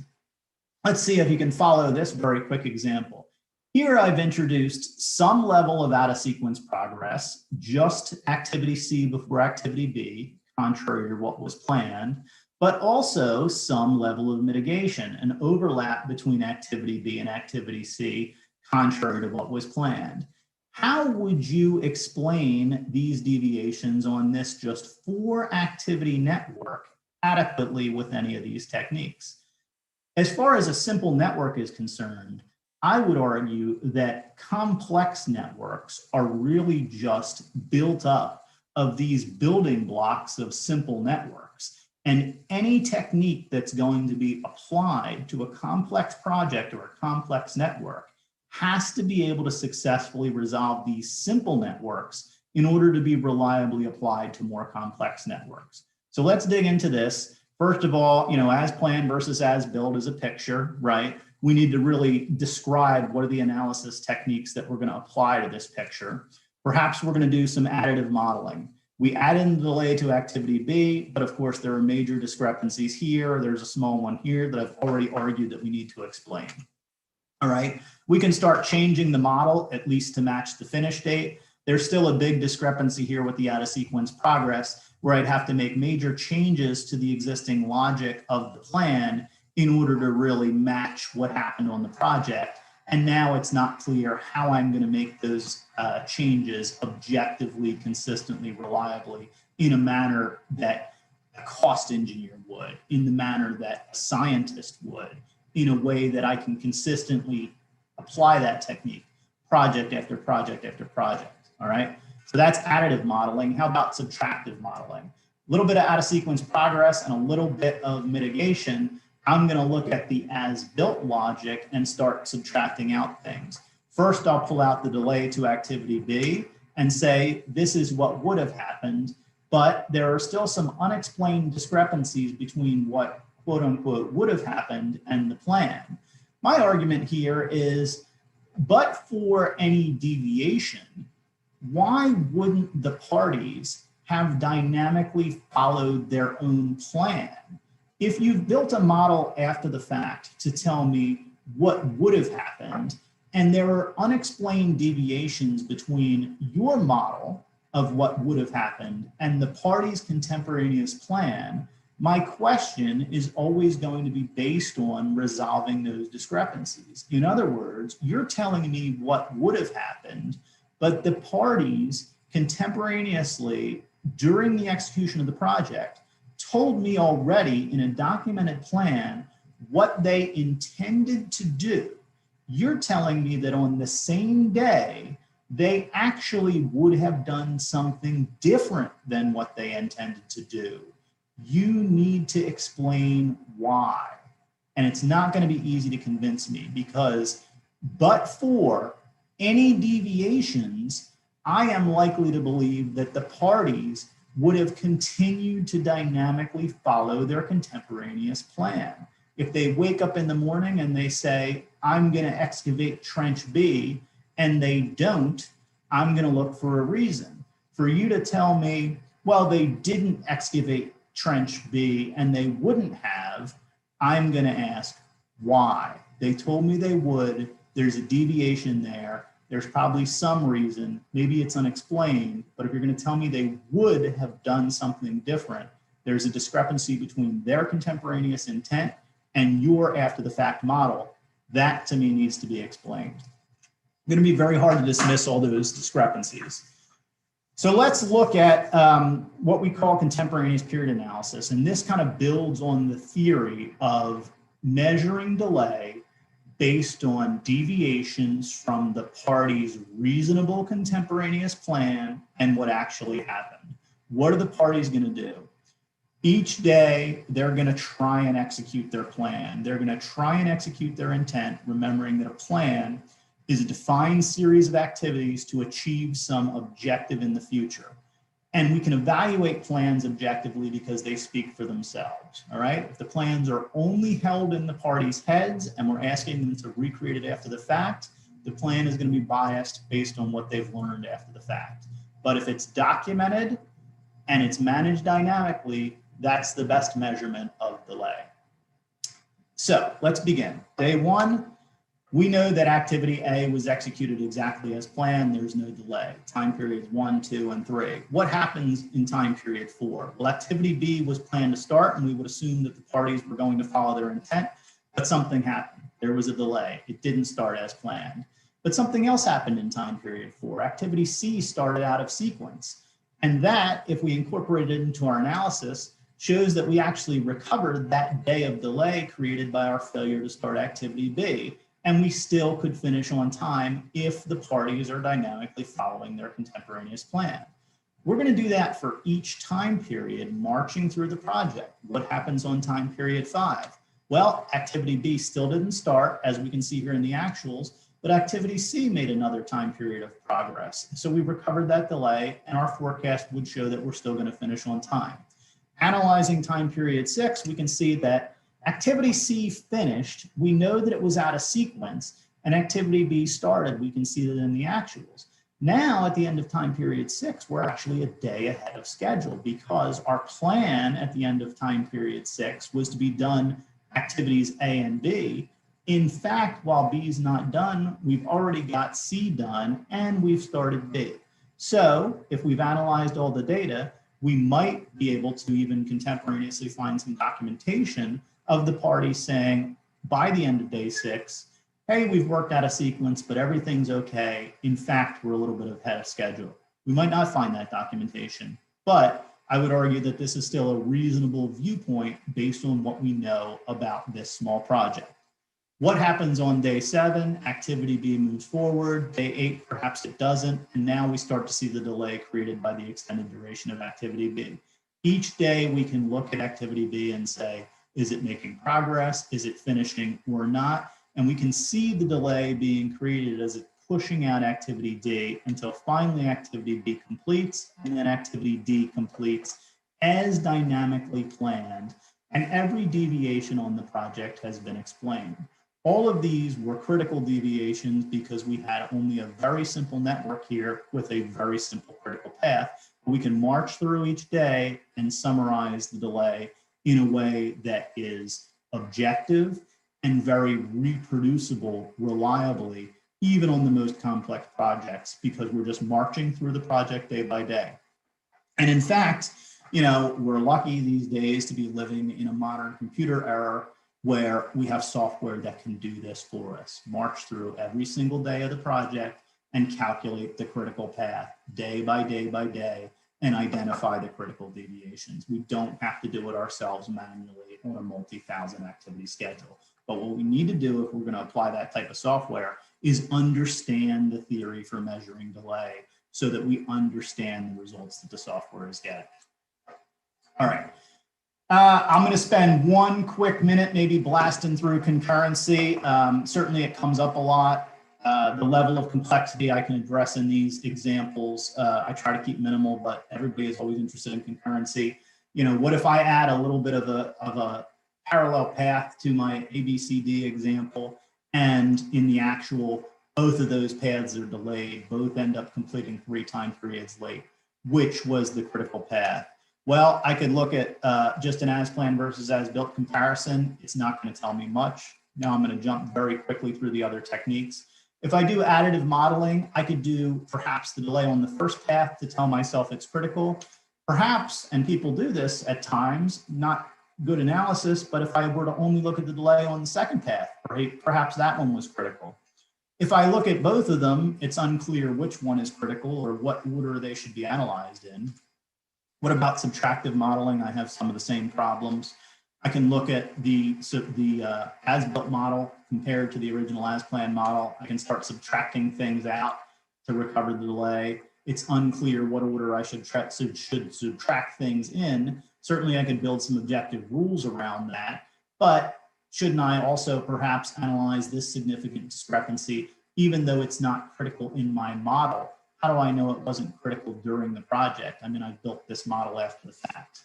let's see if you can follow this very quick example. Here I've introduced some level of out of sequence progress, just activity C before activity B, contrary to what was planned, but also some level of mitigation, an overlap between activity B and activity C, contrary to what was planned. How would you explain these deviations on this just 4 activity network adequately with any of these techniques? As far as a simple network is concerned, I would argue that complex networks are really just built up of these building blocks of simple networks. And any technique that's going to be applied to a complex project or a complex network has to be able to successfully resolve these simple networks in order to be reliably applied to more complex networks. So let's dig into this. First of all, you know, as planned versus as built is a picture, right? We need to really describe what are the analysis techniques that we're going to apply to this picture. Perhaps we're going to do some additive modeling. We add in the delay to activity B, but of course there are major discrepancies here. There's a small one here that I've already argued that we need to explain. All right, we can start changing the model, at least to match the finish date. There's still a big discrepancy here with the out of sequence progress, where I'd have to make major changes to the existing logic of the plan in order to really match what happened on the project. And now it's not clear how I'm going to make those changes objectively, consistently, reliably, in a manner that a cost engineer would, in the manner that a scientist would, in a way that I can consistently apply that technique project after project after project. All right. So that's additive modeling. How about subtractive modeling? A little bit of out of sequence progress and a little bit of mitigation. I'm going to look at the as-built logic and start subtracting out things. First, I'll pull out the delay to activity B and say, this is what would have happened, but there are still some unexplained discrepancies between what quote unquote would have happened and the plan. My argument here is, but for any deviation, why wouldn't the parties have dynamically followed their own plan? If you've built a model after the fact to tell me what would have happened, and there are unexplained deviations between your model of what would have happened and the party's contemporaneous plan, my question is always going to be based on resolving those discrepancies. In other words, you're telling me what would have happened, but the parties contemporaneously during the execution of the project told me already in a documented plan what they intended to do. You're telling me that on the same day, they actually would have done something different than what they intended to do. You need to explain why. And it's not going to be easy to convince me because, but for any deviations, I am likely to believe that the parties would have continued to dynamically follow their contemporaneous plan. If they wake up in the morning and they say, I'm going to excavate trench B, and they don't, I'm going to look for a reason. For you to tell me, well, they didn't excavate trench B and they wouldn't have, I'm going to ask why. They told me they would. There's a deviation there. There's probably some reason. Maybe it's unexplained, but if you're going to tell me they would have done something different, there's a discrepancy between their contemporaneous intent and your after the fact model. That to me needs to be explained. It's going to be very hard to dismiss all those discrepancies. So let's look at what we call contemporaneous period analysis. And this kind of builds on the theory of measuring delay based on deviations from the party's reasonable contemporaneous plan and what actually happened. What are the parties going to do? Each day, they're going to try and execute their plan. They're going to try and execute their intent, remembering that a plan is a defined series of activities to achieve some objective in the future. And we can evaluate plans objectively because they speak for themselves, all right? If the plans are only held in the parties' heads and we're asking them to recreate it after the fact, the plan is going to be biased based on what they've learned after the fact. But if it's documented and it's managed dynamically, that's the best measurement of delay. So let's begin. Day one, we know that activity A was executed exactly as planned. There's no delay. Time periods 1, 2, and 3. What happens in time period 4? Well, activity B was planned to start, and we would assume that the parties were going to follow their intent, but something happened. There was a delay. It didn't start as planned. But something else happened in time period 4. Activity C started out of sequence. And that, if we incorporate it into our analysis, shows that we actually recovered that day of delay created by our failure to start activity B. And we still could finish on time if the parties are dynamically following their contemporaneous plan. We're going to do that for each time period marching through the project. What happens on time period 5? Well, activity B still didn't start, as we can see here in the actuals, but activity C made another time period of progress. So we recovered that delay, and our forecast would show that we're still going to finish on time. Analyzing time period 6, we can see that activity C finished. We know that it was out of sequence, and activity B started. We can see that in the actuals. Now, at the end of time period 6, we're actually a day ahead of schedule because our plan at the end of time period 6 was to be done activities A and B. In fact, while B is not done, we've already got C done and we've started B. So if we've analyzed all the data, we might be able to even contemporaneously find some documentation of the party saying by the end of day 6, hey, we've worked out a sequence, but everything's okay. In fact, we're a little bit ahead of schedule. We might not find that documentation, but I would argue that this is still a reasonable viewpoint based on what we know about this small project. What happens on day 7? Activity B moves forward. Day 8, perhaps it doesn't. And now we start to see the delay created by the extended duration of activity B. Each day we can look at activity B and say, is it making progress? Is it finishing or not? And we can see the delay being created as it's pushing out activity D until finally activity B completes and then activity D completes as dynamically planned. And every deviation on the project has been explained. All of these were critical deviations because we had only a very simple network here with a very simple critical path. We can march through each day and summarize the delay in a way that is objective and very reproducible reliably, even on the most complex projects, because we're just marching through the project day by day. And in fact, you know, we're lucky these days to be living in a modern computer era where we have software that can do this for us, march through every single day of the project and calculate the critical path day by day by day and identify the critical deviations. We don't have to do it ourselves manually on a multi-thousand activity schedule. But what we need to do if we're going to apply that type of software is understand the theory for measuring delay so that we understand the results that the software is getting. All right. I'm going to spend one quick minute maybe blasting through concurrency. Certainly it comes up a lot. The level of complexity I can address in these examples, I try to keep minimal, but everybody is always interested in concurrency. You know, what if I add a little bit of a parallel path to my ABCD example, and in the actual, both of those paths are delayed, both end up completing 3 time periods late. Which was the critical path? Well, I could look at just an as-planned versus as-built comparison. It's not going to tell me much. Now I'm going to jump very quickly through the other techniques. If I do additive modeling, I could do perhaps the delay on the first path to tell myself it's critical. Perhaps, and people do this at times, not good analysis, but if I were to only look at the delay on the second path, perhaps that one was critical. If I look at both of them, it's unclear which one is critical or what order they should be analyzed in. What about subtractive modeling? I have some of the same problems. I can look at the as-built model compared to the original as-planned model. I can start subtracting things out to recover the delay. It's unclear what order I should subtract things in. Certainly I could build some objective rules around that, but shouldn't I also perhaps analyze this significant discrepancy, even though it's not critical in my model? How do I know it wasn't critical during the project? I mean, I built this model after the fact.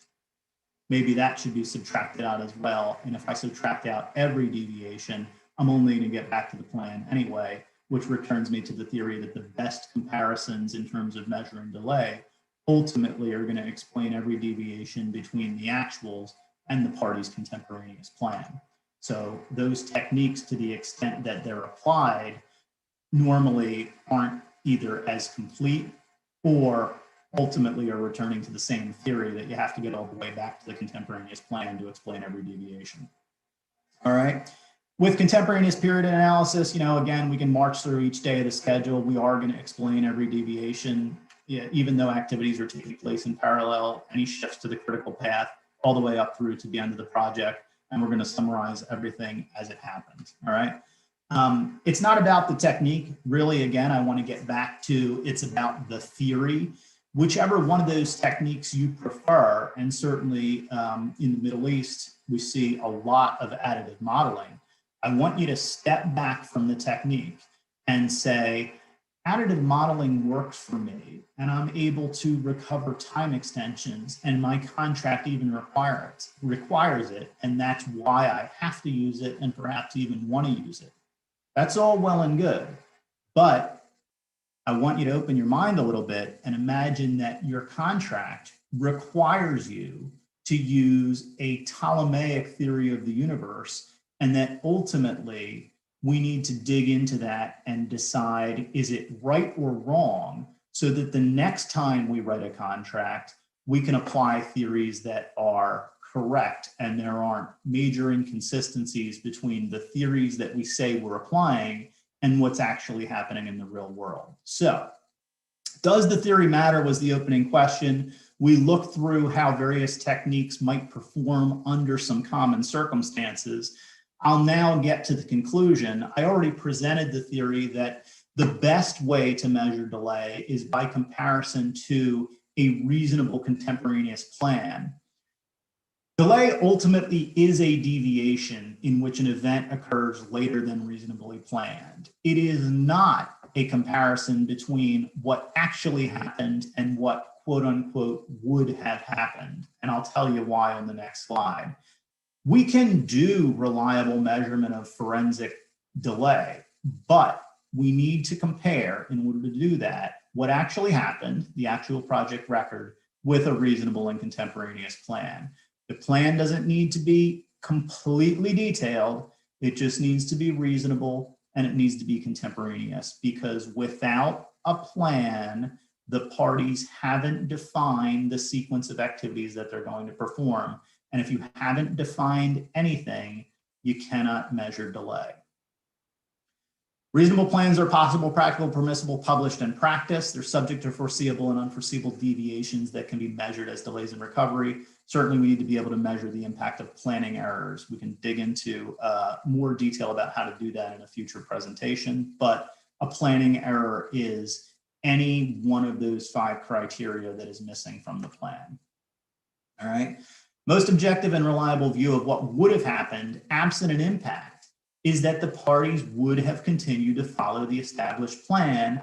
Maybe that should be subtracted out as well. And if I subtract out every deviation, I'm only going to get back to the plan anyway, which returns me to the theory that the best comparisons in terms of measuring delay ultimately are going to explain every deviation between the actuals and the party's contemporaneous plan. So those techniques, to the extent that they're applied, normally aren't either as complete or ultimately are returning to the same theory that you have to get all the way back to the contemporaneous plan to explain every deviation. All right. With contemporaneous period analysis, you know, again, we can march through each day of the schedule. We are going to explain every deviation, even though activities are taking place in parallel, any shifts to the critical path, all the way up through to the end of the project. And we're going to summarize everything as it happens. All right. It's not about the technique. Really, again, I want to get back to it's about the theory. Whichever one of those techniques you prefer, and certainly in the Middle East, we see a lot of additive modeling. I want you to step back from the technique and say, additive modeling works for me, and I'm able to recover time extensions, and my contract even requires it, and that's why I have to use it and perhaps even want to use it. That's all well and good, but I want you to open your mind a little bit and imagine that your contract requires you to use a Ptolemaic theory of the universe, and that ultimately we need to dig into that and decide, is it right or wrong, so that the next time we write a contract, we can apply theories that are correct and there aren't major inconsistencies between the theories that we say we're applying and what's actually happening in the real world. So, does the theory matter was the opening question. We looked through how various techniques might perform under some common circumstances. I'll now get to the conclusion. I already presented the theory that the best way to measure delay is by comparison to a reasonable contemporaneous plan. Delay ultimately is a deviation in which an event occurs later than reasonably planned. It is not a comparison between what actually happened and what quote unquote would have happened. And I'll tell you why on the next slide. We can do reliable measurement of forensic delay, but we need to compare, in order to do that, what actually happened, the actual project record, with a reasonable and contemporaneous plan. The plan doesn't need to be completely detailed. It just needs to be reasonable, and it needs to be contemporaneous, because without a plan, the parties haven't defined the sequence of activities that they're going to perform. And if you haven't defined anything, you cannot measure delay. Reasonable plans are possible, practical, permissible, published, and practiced. They're subject to foreseeable and unforeseeable deviations that can be measured as delays in recovery. Certainly, we need to be able to measure the impact of planning errors. We can dig into more detail about how to do that in a future presentation, but a planning error is any one of those 5 criteria that is missing from the plan. All right. Most objective and reliable view of what would have happened absent an impact is that the parties would have continued to follow the established plan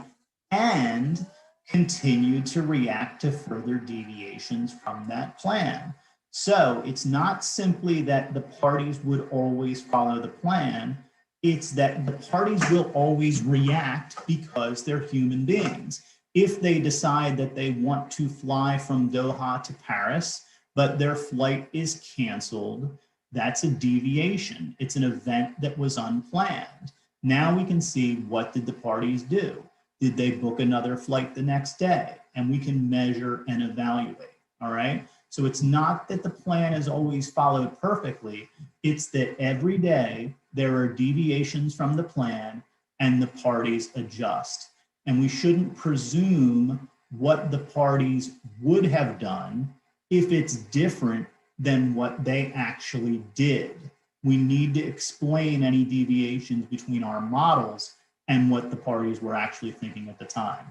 and continued to react to further deviations from that plan. So it's not simply that the parties would always follow the plan, it's that the parties will always react because they're human beings. If they decide that they want to fly from Doha to Paris, but their flight is canceled, that's a deviation. It's an event that was unplanned. Now we can see, what did the parties do? Did they book another flight the next day? And we can measure and evaluate, all right? So it's not that the plan is always followed perfectly, it's that every day there are deviations from the plan and the parties adjust. And we shouldn't presume what the parties would have done if it's different than what they actually did. We need to explain any deviations between our models and what the parties were actually thinking at the time.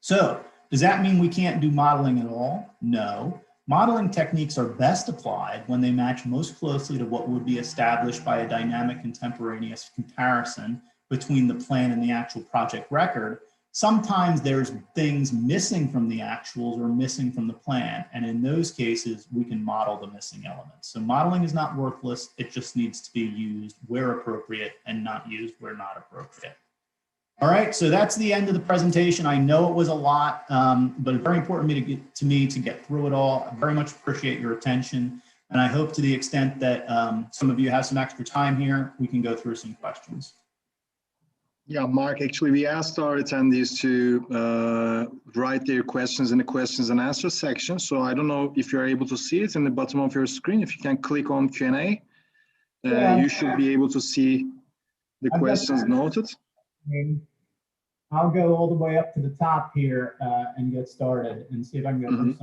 So, does that mean we can't do modeling at all? No. Modeling techniques are best applied when they match most closely to what would be established by a dynamic contemporaneous comparison between the plan and the actual project record. Sometimes there's things missing from the actuals or missing from the plan. And in those cases, we can model the missing elements. So modeling is not worthless. It just needs to be used where appropriate and not used where not appropriate. All right, so that's the end of the presentation. I know it was a lot, but it's very important to me to get through it all. I very much appreciate your attention. And I hope, to the extent that some of you have some extra time here, we can go through some questions. Yeah, Mark, actually, we asked our attendees to write their questions in the questions and answers section. So I don't know if you're able to see it in the bottom of your screen. If you can click on Q&A, you should be able to see the questions noted. I'll go all the way up to the top here and get started and see if I can go through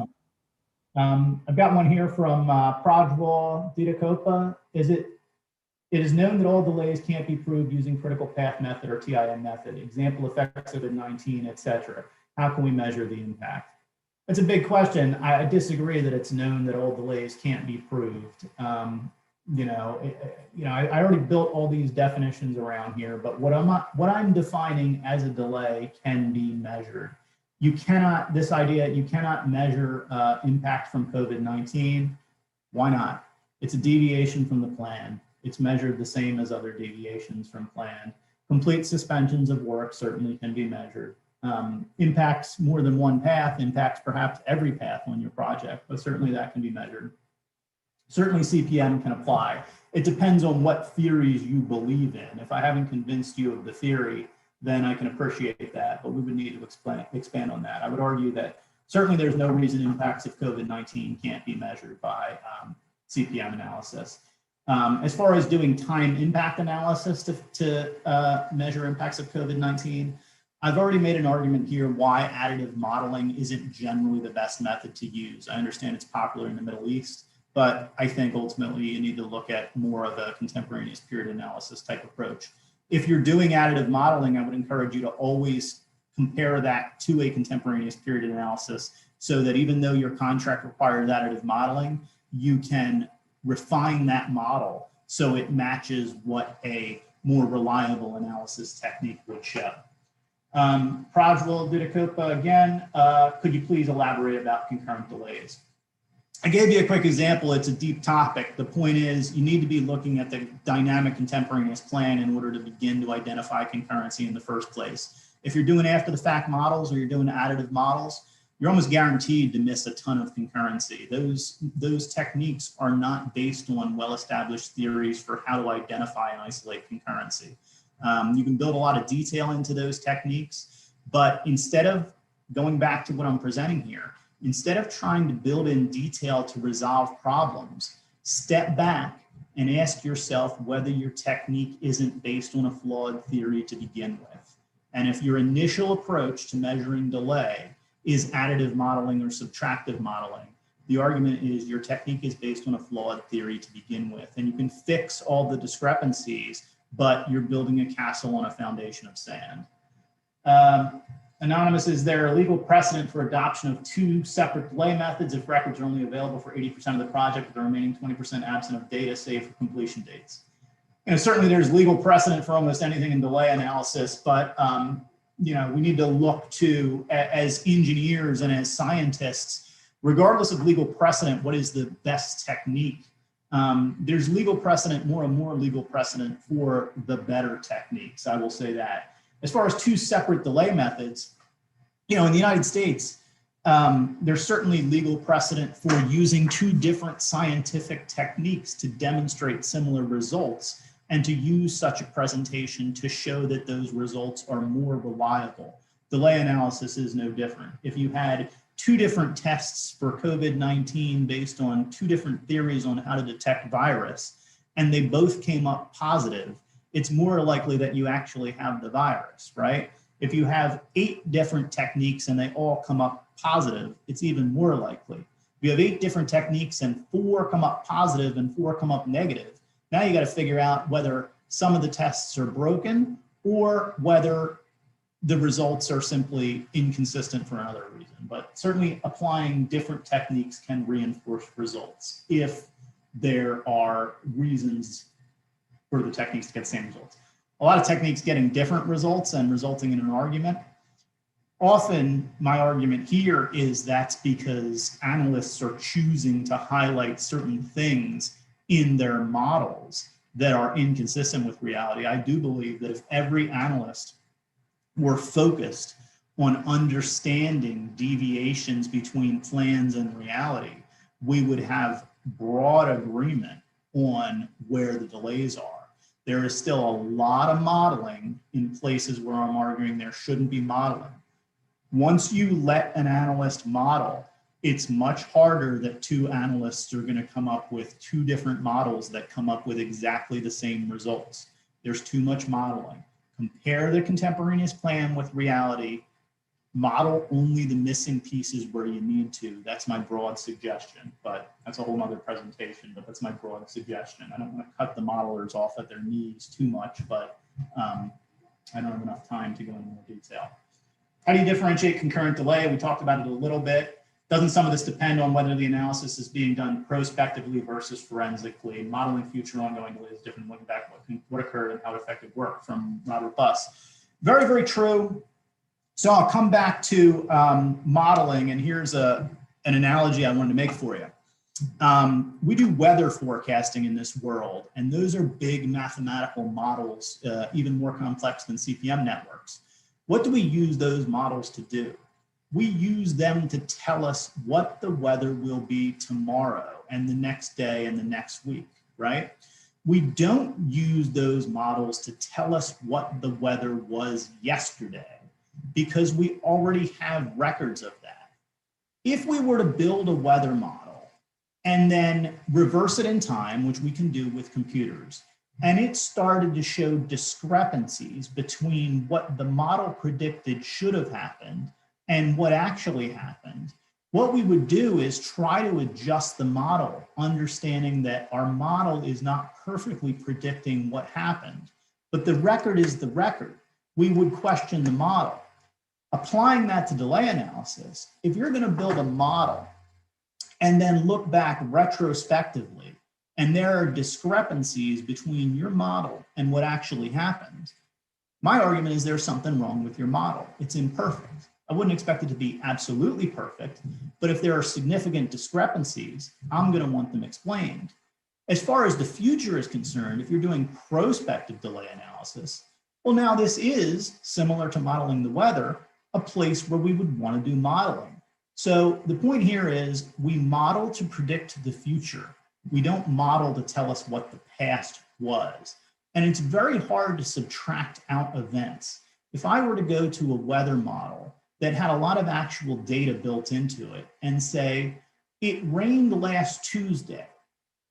some. I've got one here from Prajwal Ditakopa. It is known that all delays can't be proved using critical path method or TIM method, example effects COVID-19, etc. How can we measure the impact? That's a big question. I disagree that it's known that all delays can't be proved. I already built all these definitions around here, but what I'm defining as a delay can be measured. You cannot measure impact from COVID-19. Why not? It's a deviation from the plan. It's measured the same as other deviations from plan. Complete suspensions of work certainly can be measured. Impacts more than one path, impacts perhaps every path on your project, but certainly that can be measured. Certainly CPM can apply. It depends on what theories you believe in. If I haven't convinced you of the theory, then I can appreciate that, but we would need to expand on that. I would argue that certainly there's no reason impacts of COVID-19 can't be measured by CPM analysis. As far as doing time impact analysis to measure impacts of COVID-19, I've already made an argument here why additive modeling isn't generally the best method to use. I understand it's popular in the Middle East, but I think ultimately you need to look at more of a contemporaneous period analysis type approach. If you're doing additive modeling, I would encourage you to always compare that to a contemporaneous period analysis, so that even though your contract requires additive modeling, you can refine that model so it matches what a more reliable analysis technique would show. Prajwal Ditakopa again, could you please elaborate about concurrent delays? I gave you a quick example. It's a deep topic. The point is, you need to be looking at the dynamic contemporaneous plan in order to begin to identify concurrency in the first place. If you're doing after the fact models or you're doing additive models, you're almost guaranteed to miss a ton of concurrency. Those techniques are not based on well-established theories for how to identify and isolate concurrency. You can build a lot of detail into those techniques, but instead of going back to what I'm presenting here, instead of trying to build in detail to resolve problems, step back and ask yourself whether your technique isn't based on a flawed theory to begin with. And if your initial approach to measuring delay is additive modeling or subtractive modeling, the argument is your technique is based on a flawed theory to begin with. And you can fix all the discrepancies, but you're building a castle on a foundation of sand. Anonymous, is there a legal precedent for adoption of two separate delay methods if records are only available for 80% of the project, with the remaining 20% absent of data, save for completion dates? Certainly there's legal precedent for almost anything in delay analysis, but we need to look to, as engineers and as scientists, regardless of legal precedent, what is the best technique? There's legal precedent, more and more legal precedent for the better techniques, I will say that. As far as two separate delay methods, in the United States, there's certainly legal precedent for using two different scientific techniques to demonstrate similar results and to use such a presentation to show that those results are more reliable. Delay analysis is no different. If you had two different tests for COVID-19 based on two different theories on how to detect virus, and they both came up positive, it's more likely that you actually have the virus, right? If you have 8 different techniques and they all come up positive, it's even more likely. If you have 8 different techniques and 4 come up positive and 4 come up negative, now you got to figure out whether some of the tests are broken or whether the results are simply inconsistent for another reason. But certainly applying different techniques can reinforce results if there are reasons for the techniques to get the same results. A lot of techniques getting different results and resulting in an argument. Often my argument here is that's because analysts are choosing to highlight certain things in their models that are inconsistent with reality. I do believe that if every analyst were focused on understanding deviations between plans and reality, we would have broad agreement on where the delays are. There is still a lot of modeling in places where I'm arguing there shouldn't be modeling. Once you let an analyst model, it's much harder that 2 analysts are going to come up with 2 different models that come up with exactly the same results. There's too much modeling. Compare the contemporaneous plan with reality. Model only the missing pieces where you need to. That's my broad suggestion, but that's a whole nother presentation, but that's my broad suggestion. I don't want to cut the modelers off at their knees too much, but I don't have enough time to go into more detail. How do you differentiate concurrent delay? We talked about it a little bit. Doesn't some of this depend on whether the analysis is being done prospectively versus forensically? Modeling future ongoing delay is different, looking back what occurred and how it affected work, from Robert Buss. Very, very true. So I'll come back to modeling, and here's an analogy I wanted to make for you. We do weather forecasting in this world, and those are big mathematical models, even more complex than CPM networks. What do we use those models to do? We use them to tell us what the weather will be tomorrow and the next day and the next week, right? We don't use those models to tell us what the weather was yesterday because we already have records of that. If we were to build a weather model and then reverse it in time, which we can do with computers, and it started to show discrepancies between what the model predicted should have happened and what actually happened, what we would do is try to adjust the model, understanding that our model is not perfectly predicting what happened, but the record is the record. We would question the model. Applying that to delay analysis, if you're going to build a model and then look back retrospectively, and there are discrepancies between your model and what actually happened, my argument is there's something wrong with your model. It's imperfect. I wouldn't expect it to be absolutely perfect, but if there are significant discrepancies, I'm going to want them explained. As far as the future is concerned, if you're doing prospective delay analysis, well, now this is similar to modeling the weather, a place where we would want to do modeling. So the point here is we model to predict the future. We don't model to tell us what the past was. And it's very hard to subtract out events. If I were to go to a weather model that had a lot of actual data built into it and say, it rained last Tuesday,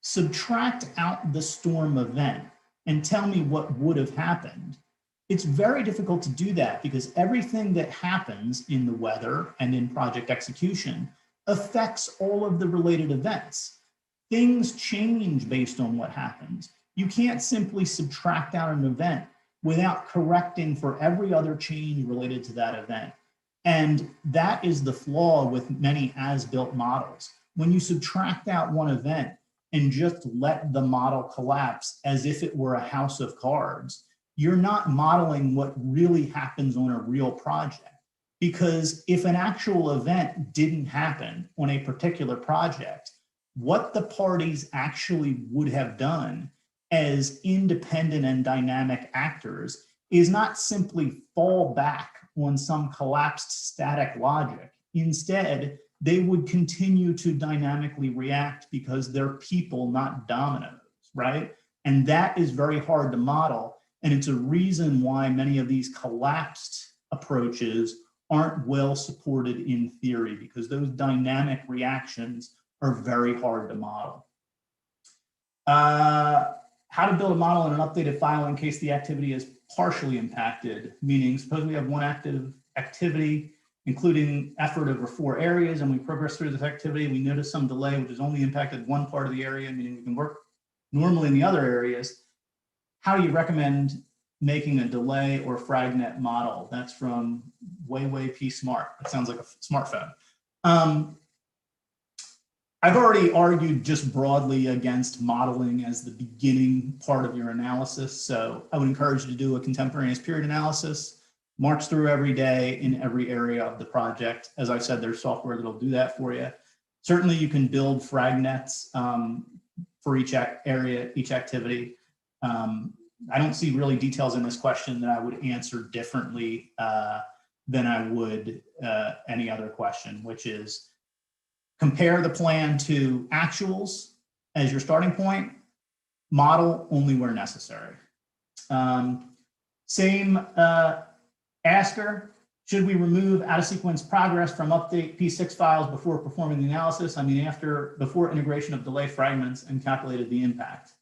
subtract out the storm event and tell me what would have happened, it's very difficult to do that because everything that happens in the weather and in project execution affects all of the related events. Things change based on what happens. You can't simply subtract out an event without correcting for every other change related to that event. And that is the flaw with many as-built models. When you subtract out one event and just let the model collapse as if it were a house of cards, you're not modeling what really happens on a real project. Because if an actual event didn't happen on a particular project, what the parties actually would have done as independent and dynamic actors is not simply fall back on some collapsed static logic. Instead, they would continue to dynamically react because they're people, not dominoes, right? And that is very hard to model. And it's a reason why many of these collapsed approaches aren't well supported in theory, because those dynamic reactions are very hard to model. How to build a model in an updated file in case the activity is partially impacted, meaning suppose we have one active activity, including effort over 4 areas, and we progress through this activity, we notice some delay, which has only impacted one part of the area, meaning we can work normally in the other areas. How do you recommend making a delay or fragnet model? That's from Way P Smart. That sounds like a smartphone. I've already argued just broadly against modeling as the beginning part of your analysis. So I would encourage you to do a contemporaneous period analysis, march through every day in every area of the project. As I said, there's software that'll do that for you. Certainly you can build fragnets for each area, each activity. I don't see really details in this question that I would answer differently than I would any other question, which is compare the plan to actuals as your starting point, model only where necessary. Same asker, should we remove out of sequence progress from update P6 files before performing the analysis? I mean, before integration of delay fragments and calculated the impact.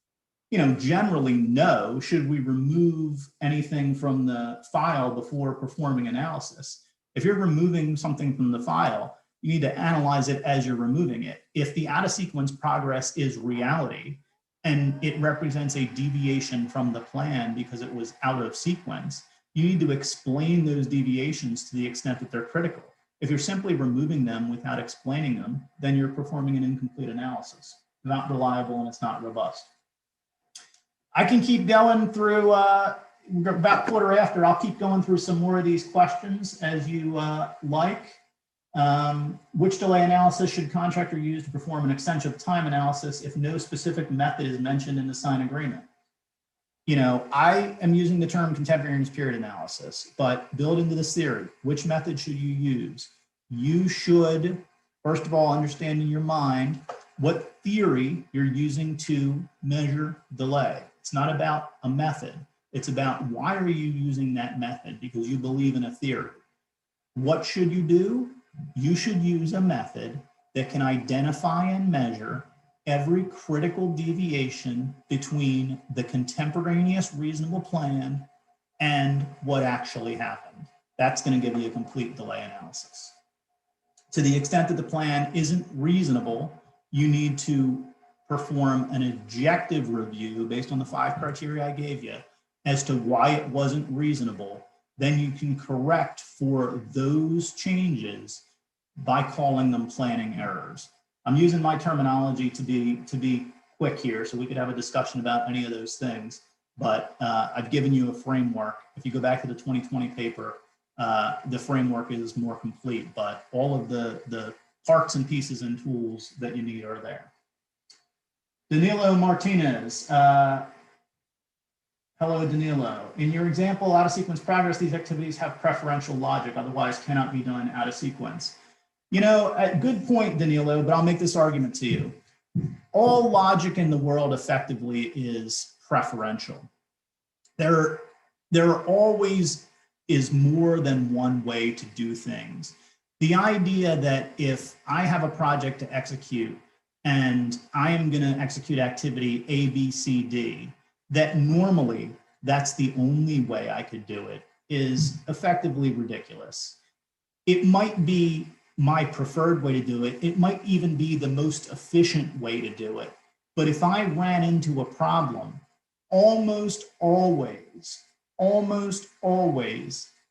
You know, generally no. Should we remove anything from the file before performing analysis? If you're removing something from the file, you need to analyze it as you're removing it. If the out of sequence progress is reality and it represents a deviation from the plan because it was out of sequence, you need to explain those deviations to the extent that they're critical. If you're simply removing them without explaining them, then you're performing an incomplete analysis. It's not reliable and it's not robust. I can keep going through, about quarter after, I'll keep going through some more of these questions as you like. Which delay analysis should contractor use to perform an extension of time analysis if no specific method is mentioned in the signed agreement? You know, I am using the term contemporaneous period analysis, but build into this theory, which method should you use? You should, first of all, understand in your mind what theory you're using to measure delay. It's not about a method. It's about why are you using that method? Because you believe in a theory. What should you do? You should use a method that can identify and measure every critical deviation between the contemporaneous reasonable plan and what actually happened. That's going to give you a complete delay analysis. To the extent that the plan isn't reasonable, you need to perform an objective review based on the 5 criteria I gave you as to why it wasn't reasonable. Then you can correct for those changes by calling them planning errors. I'm using my terminology to be quick here, so we could have a discussion about any of those things, but I've given you a framework. If you go back to the 2020 paper, the framework is more complete, but all of the parts and pieces and tools that you need are there. Danilo Martinez. Hello, Danilo. In your example, out of sequence progress, these activities have preferential logic, otherwise cannot be done out of sequence. You know, a good point, Danilo, but I'll make this argument to you. All logic in the world effectively is preferential. There always is more than one way to do things. The idea that if I have a project to execute and I am going to execute activity A, B, C, D, that normally that's the only way I could do it is effectively ridiculous. It might be my preferred way to do it. It might even be the most efficient way to do it. But if I ran into a problem, almost always,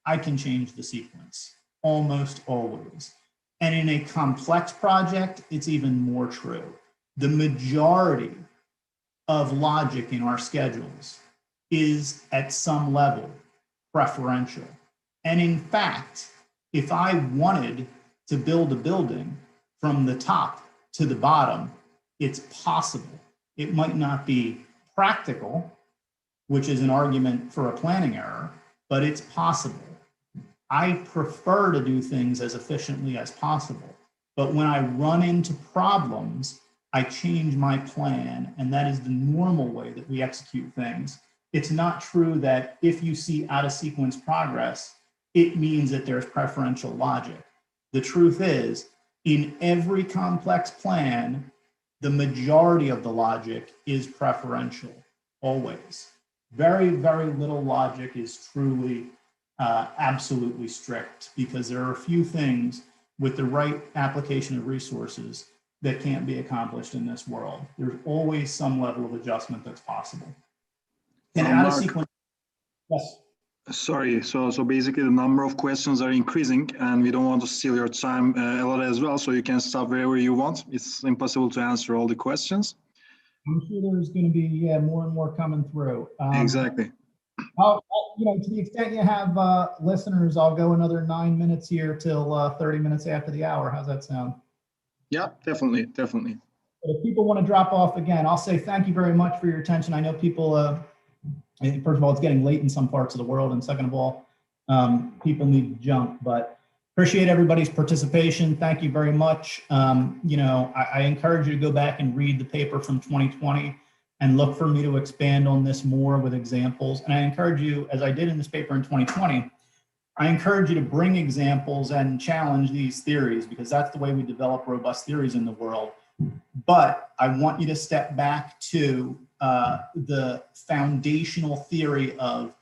I can change the sequence. almost always. And in a complex project, it's even more true. The majority of logic in our schedules is at some level preferential. And in fact, if I wanted to build a building from the top to the bottom, it's possible. It might not be practical, which is an argument for a planning error, but it's possible. I prefer to do things as efficiently as possible. But when I run into problems, I change my plan, and that is the normal way that we execute things. It's not true that if you see out of sequence progress, it means that there's preferential logic. The truth is, in every complex plan, the majority of the logic is preferential, always. Very, very little logic is truly absolutely strict, because there are a few things with the right application of resources that can't be accomplished in this world. There's always some level of adjustment that's possible. And out of sequence, yes. Sorry, so basically the number of questions are increasing, and we don't want to steal your time a lot as well, so you can stop wherever you want. It's impossible to answer all the questions. I'm sure there's going to be more and more coming through. Exactly. To the extent you have listeners, I'll go another 9 minutes here till 30 minutes after the hour. How's that sound? Yeah, definitely. But if people want to drop off again, I'll say thank you very much for your attention. I know people, first of all, it's getting late in some parts of the world, and second of all, people need to jump, but appreciate everybody's participation. Thank you very much. I encourage you to go back and read the paper from 2020 and look for me to expand on this more with examples. And I encourage you, as I did in this paper in 2020, I encourage you to bring examples and challenge these theories, because that's the way we develop robust theories in the world. But I want you to step back to the foundational theory of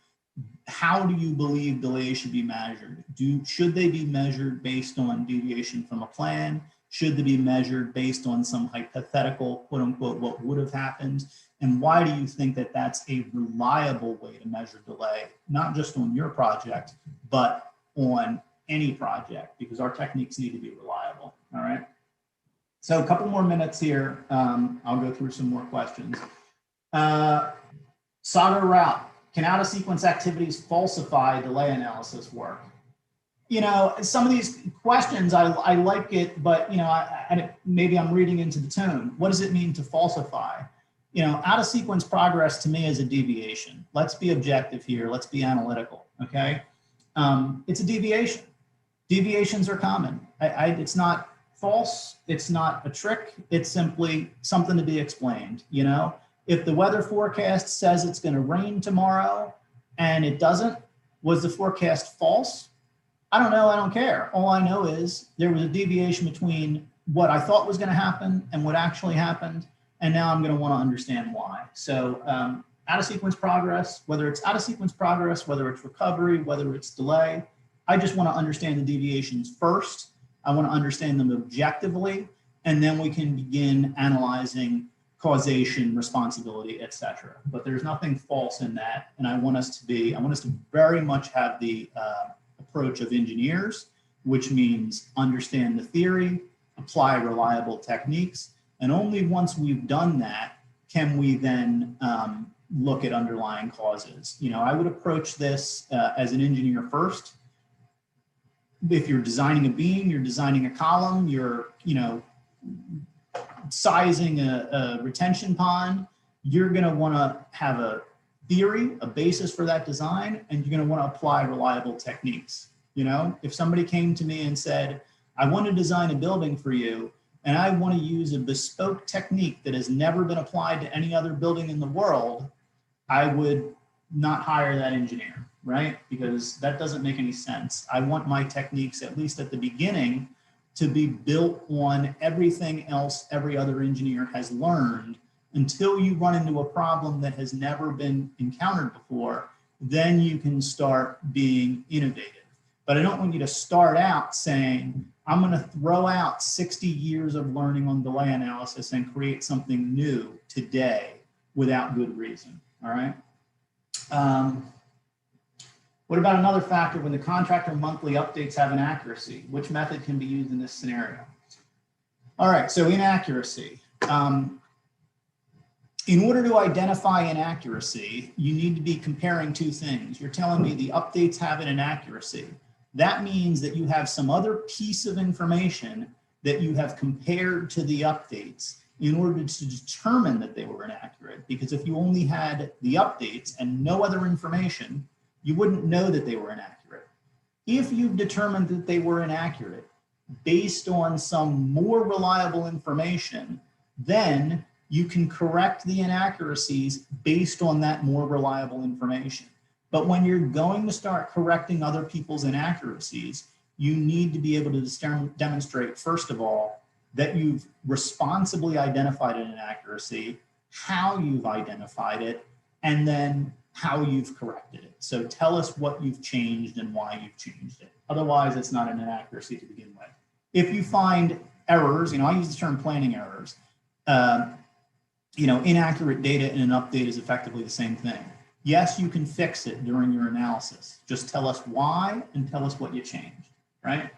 how do you believe delays should be measured? Should they be measured based on deviation from a plan? Should they be measured based on some hypothetical, quote unquote, what would have happened? And why do you think that that's a reliable way to measure delay, not just on your project, but on any project, because our techniques need to be reliable, all right? So a couple more minutes here. I'll go through some more questions. Saga Route, can out of sequence activities falsify delay analysis work? Some of these questions, I like it, but maybe I'm reading into the tone. What does it mean to falsify? Out of sequence progress to me is a deviation. Let's be objective here. Let's be analytical, okay? It's a deviation. Deviations are common. It's not false. It's not a trick. It's simply something to be explained, If the weather forecast says it's going to rain tomorrow and it doesn't, was the forecast false? I don't know. I don't care. All I know is there was a deviation between what I thought was going to happen and what actually happened. And now I'm going to want to understand why. So out of sequence progress, whether it's out of sequence progress, whether it's recovery, whether it's delay, I just want to understand the deviations first. I want to understand them objectively, and then we can begin analyzing causation, responsibility, etc. But there's nothing false in that. And I want us to very much have the approach of engineers, which means understand the theory, apply reliable techniques. And only once we've done that, can we then look at underlying causes. I would approach this as an engineer first. If you're designing a beam, you're designing a column, you're, sizing a retention pond, you're going to want to have a theory, a basis for that design, and you're going to want to apply reliable techniques. If somebody came to me and said, I want to design a building for you, and I want to use a bespoke technique that has never been applied to any other building in the world, I would not hire that engineer, right? Because that doesn't make any sense. I want my techniques, at least at the beginning, to be built on everything else every other engineer has learned until you run into a problem that has never been encountered before. Then you can start being innovative. But I don't want you to start out saying, I'm going to throw out 60 years of learning on delay analysis and create something new today without good reason, all right? What about another factor when the contractor monthly updates have inaccuracy? Which method can be used in this scenario? All right, so inaccuracy. In order to identify inaccuracy, you need to be comparing two things. You're telling me the updates have an inaccuracy. That means that you have some other piece of information that you have compared to the updates in order to determine that they were inaccurate. Because if you only had the updates and no other information, you wouldn't know that they were inaccurate. If you've determined that they were inaccurate based on some more reliable information, then you can correct the inaccuracies based on that more reliable information. But when you're going to start correcting other people's inaccuracies, you need to be able to demonstrate, first of all, that you've responsibly identified an inaccuracy, how you've identified it, and then how you've corrected it. So tell us what you've changed and why you've changed it. Otherwise, it's not an inaccuracy to begin with. If you find errors, I use the term planning errors, inaccurate data in an update is effectively the same thing. Yes, you can fix it during your analysis. Just tell us why and tell us what you changed, right?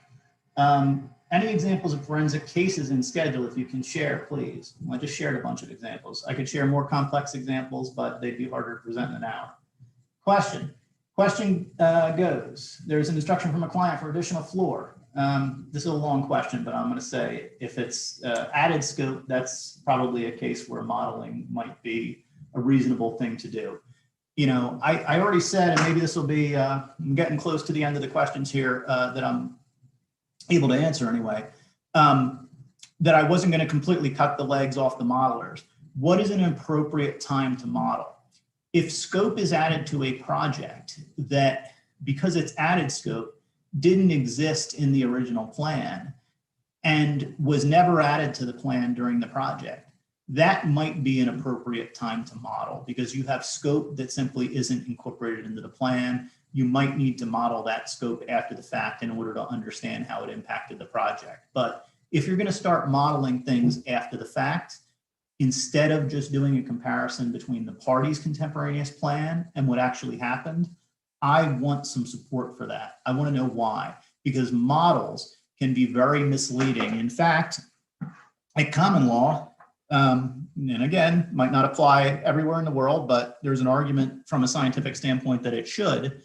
Any examples of forensic cases in schedule, if you can share, please. I just shared a bunch of examples. I could share more complex examples, but they'd be harder to present in an hour. Question goes, there's an instruction from a client for additional floor. This is a long question, but I'm going to say if it's added scope, that's probably a case where modeling might be a reasonable thing to do. I already said, and maybe this will be, I'm getting close to the end of the questions here that I'm able to answer anyway, that I wasn't going to completely cut the legs off the modelers. What is an appropriate time to model? If scope is added to a project that, because it's added scope, didn't exist in the original plan and was never added to the plan during the project, that might be an appropriate time to model because you have scope that simply isn't incorporated into the plan. You might need to model that scope after the fact in order to understand how it impacted the project. But if you're going to start modeling things after the fact, instead of just doing a comparison between the parties' contemporaneous plan and what actually happened, I want some support for that. I want to know why, because models can be very misleading. In fact, at common law, and again, might not apply everywhere in the world, but there's an argument from a scientific standpoint that it should.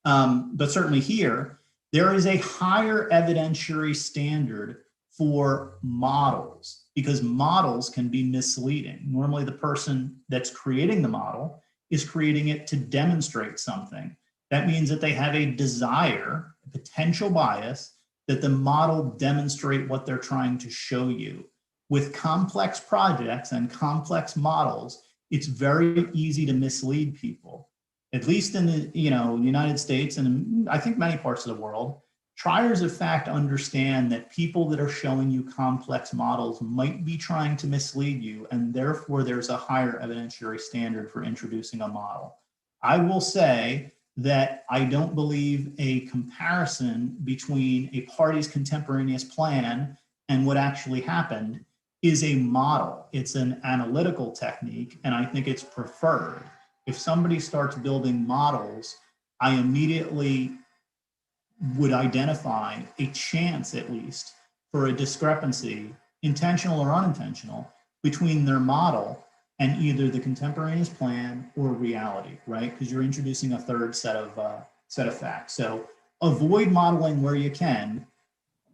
But certainly here, there is a higher evidentiary standard for models because models can be misleading. Normally, the person that's creating the model is creating it to demonstrate something. That means that they have a desire, a potential bias, that the model demonstrate what they're trying to show you. With complex projects and complex models, it's very easy to mislead people. At least in the United States and I think many parts of the world, triers of fact understand that people that are showing you complex models might be trying to mislead you, and therefore there's a higher evidentiary standard for introducing a model. I will say that I don't believe a comparison between a party's contemporaneous plan and what actually happened is a model. It's an analytical technique, and I think it's preferred. If somebody starts building models, I immediately would identify a chance, at least, for a discrepancy, intentional or unintentional, between their model and either the contemporaneous plan or reality, right? Because you're introducing a third set of facts. So avoid modeling where you can.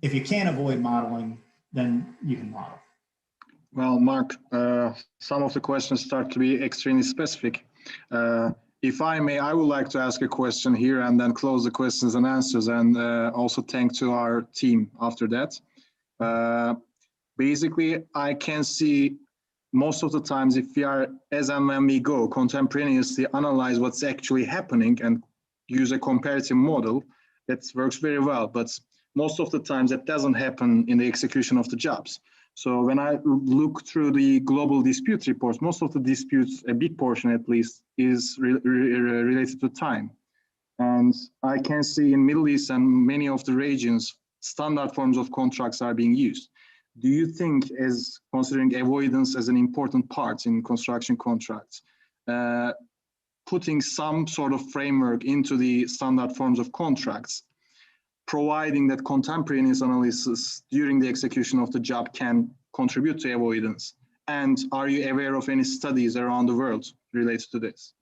If you can't avoid modeling, then you can model. Well, Mark, some of the questions start to be extremely specific. If I may, I would like to ask a question here and then close the questions and answers, and also thank to our team after that. Basically, I can see most of the times if we are, as and when we go, contemporaneously analyze what's actually happening and use a comparative model, that works very well. But most of the times that doesn't happen in the execution of the jobs. So when I look through the global dispute reports, most of the disputes, a big portion at least, is related to time. And I can see in Middle East and many of the regions, standard forms of contracts are being used. Do you think, as considering avoidance as an important part in construction contracts, putting some sort of framework into the standard forms of contracts, providing that contemporaneous analysis during the execution of the job can contribute to avoidance? And are you aware of any studies around the world related to this?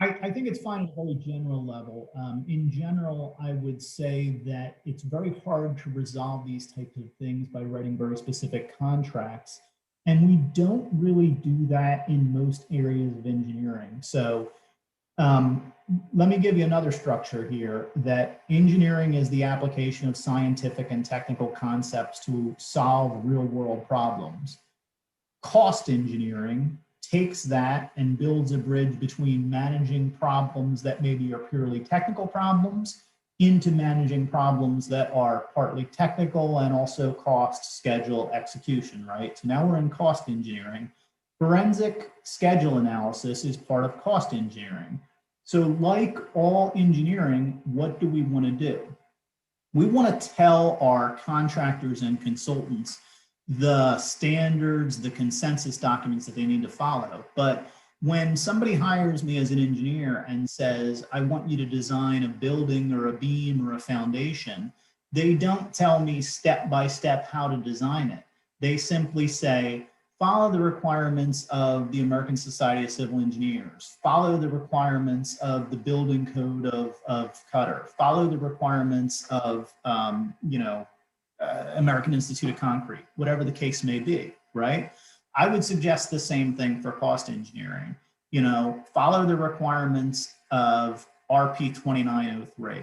I think it's fine at a very general level. In general, I would say that it's very hard to resolve these types of things by writing very specific contracts. And we don't really do that in most areas of engineering. So let me give you another structure here, that engineering is the application of scientific and technical concepts to solve real world problems. Cost engineering takes that and builds a bridge between managing problems that maybe are purely technical problems into managing problems that are partly technical and also cost, schedule, execution, right? So now we're in cost engineering. Forensic schedule analysis is part of cost engineering. So like all engineering, what do we want to do? We want to tell our contractors and consultants the standards, the consensus documents that they need to follow. But when somebody hires me as an engineer and says, I want you to design a building or a beam or a foundation, they don't tell me step by step how to design it. They simply say, follow the requirements of the American Society of Civil Engineers, follow the requirements of the building code of Qatar, follow the requirements of, American Institute of Concrete, whatever the case may be, right? I would suggest the same thing for cost engineering. Follow the requirements of RP 2903.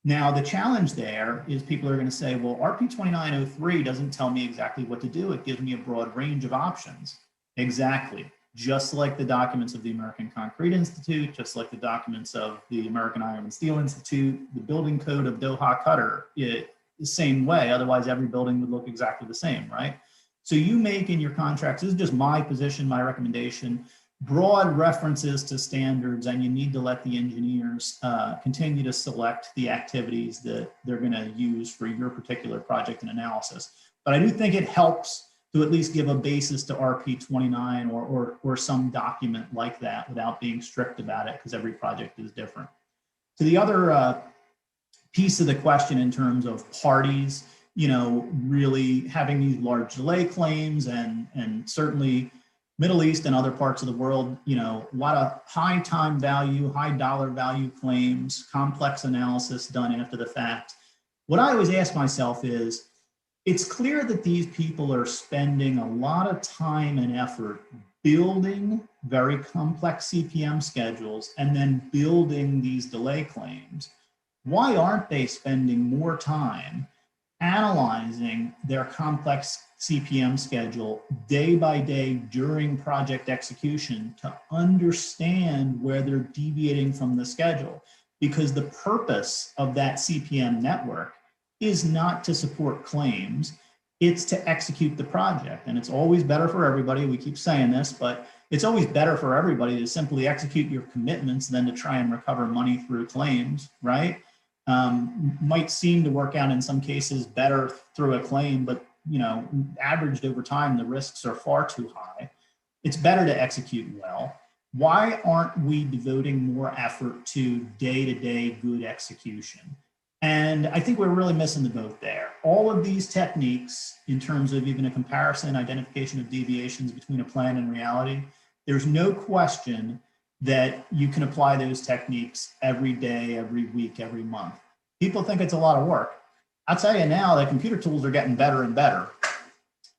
Now, the challenge there is people are going to say, well, RP 2903 doesn't tell me exactly what to do. It gives me a broad range of options. Exactly. Just like the documents of the American Concrete Institute, just like the documents of the American Iron and Steel Institute, the building code of Doha, Qatar, the same way. Otherwise, every building would look exactly the same, right? So you make in your contracts, this is just my position, my recommendation, broad references to standards, and you need to let the engineers continue to select the activities that they're going to use for your particular project and analysis. But I do think it helps to at least give a basis to RP 29 or some document like that without being strict about it, because every project is different. To the other piece of the question in terms of parties, really having these large delay claims and certainly Middle East and other parts of the world, a lot of high time value, high dollar value claims, complex analysis done after the fact. What I always ask myself is, it's clear that these people are spending a lot of time and effort building very complex CPM schedules and then building these delay claims. Why aren't they spending more time analyzing their complex CPM schedule day by day during project execution to understand where they're deviating from the schedule? Because the purpose of that CPM network is not to support claims, it's to execute the project. And it's always better for everybody, we keep saying this, but it's always better for everybody to simply execute your commitments than to try and recover money through claims, right? Might seem to work out in some cases better through a claim, but averaged over time, the risks are far too high. It's better to execute well. Why aren't we devoting more effort to day-to-day good execution? And I think we're really missing the boat there. All of these techniques, in terms of even a comparison, identification of deviations between a plan and reality, there's no question that you can apply those techniques every day, every week, every month. People think it's a lot of work. I'll tell you now that computer tools are getting better and better.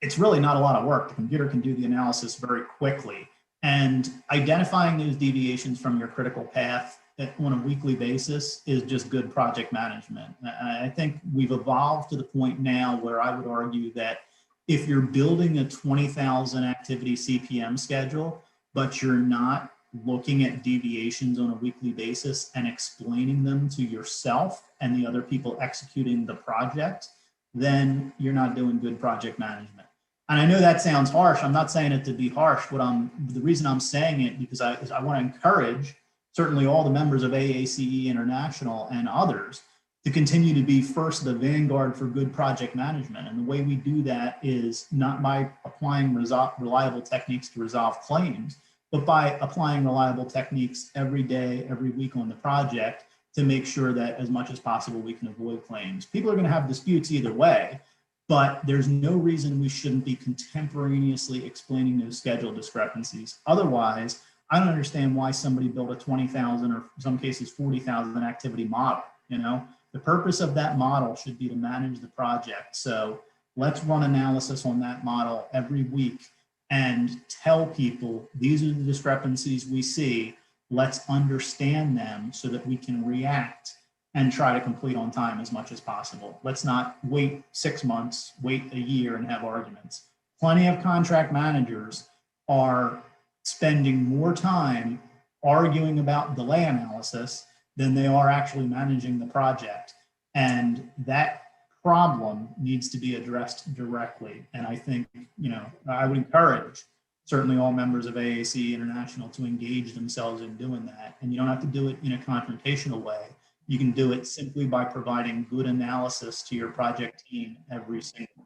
It's really not a lot of work. The computer can do the analysis very quickly. And identifying those deviations from your critical path on a weekly basis is just good project management. I think we've evolved to the point now where I would argue that if you're building a 20,000 activity CPM schedule, but you're not looking at deviations on a weekly basis and explaining them to yourself and the other people executing the project, then you're not doing good project management. And I know that sounds harsh. I'm not saying it to be harsh. The reason I'm saying it because I want to encourage certainly all the members of AACE International and others to continue to be first the vanguard for good project management. And the way we do that is not by applying reliable techniques to resolve claims, but by applying reliable techniques every day, every week on the project to make sure that as much as possible we can avoid claims. People are going to have disputes either way, but there's no reason we shouldn't be contemporaneously explaining those schedule discrepancies. Otherwise, I don't understand why somebody built a 20,000 or in some cases 40,000 activity model. You know, the purpose of that model should be to manage the project. So let's run analysis on that model every week and tell people these are the discrepancies we see. Let's understand them so that we can react and try to complete on time as much as possible. Let's not wait 6 months, wait a year and have arguments. Plenty of contract managers are spending more time arguing about delay analysis than they are actually managing the project. And that problem needs to be addressed directly. And I think, you know, I would encourage certainly all members of AACE International to engage themselves in doing that. And you don't have to do it in a confrontational way. You can do it simply by providing good analysis to your project team every single day.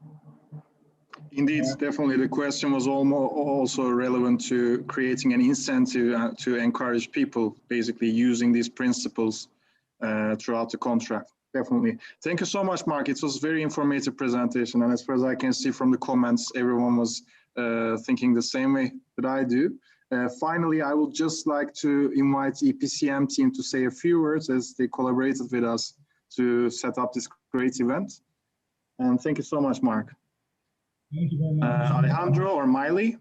Indeed, definitely. The question was also relevant to creating an incentive to encourage people basically using these principles throughout the contract. Definitely. Thank you so much, Mark. It was a very informative presentation. And as far as I can see from the comments, everyone was thinking the same way that I do. Finally, I would just like to invite EPCM team to say a few words as they collaborated with us to set up this great event. And thank you so much, Mark. Thank you very much. Alejandro or Miley,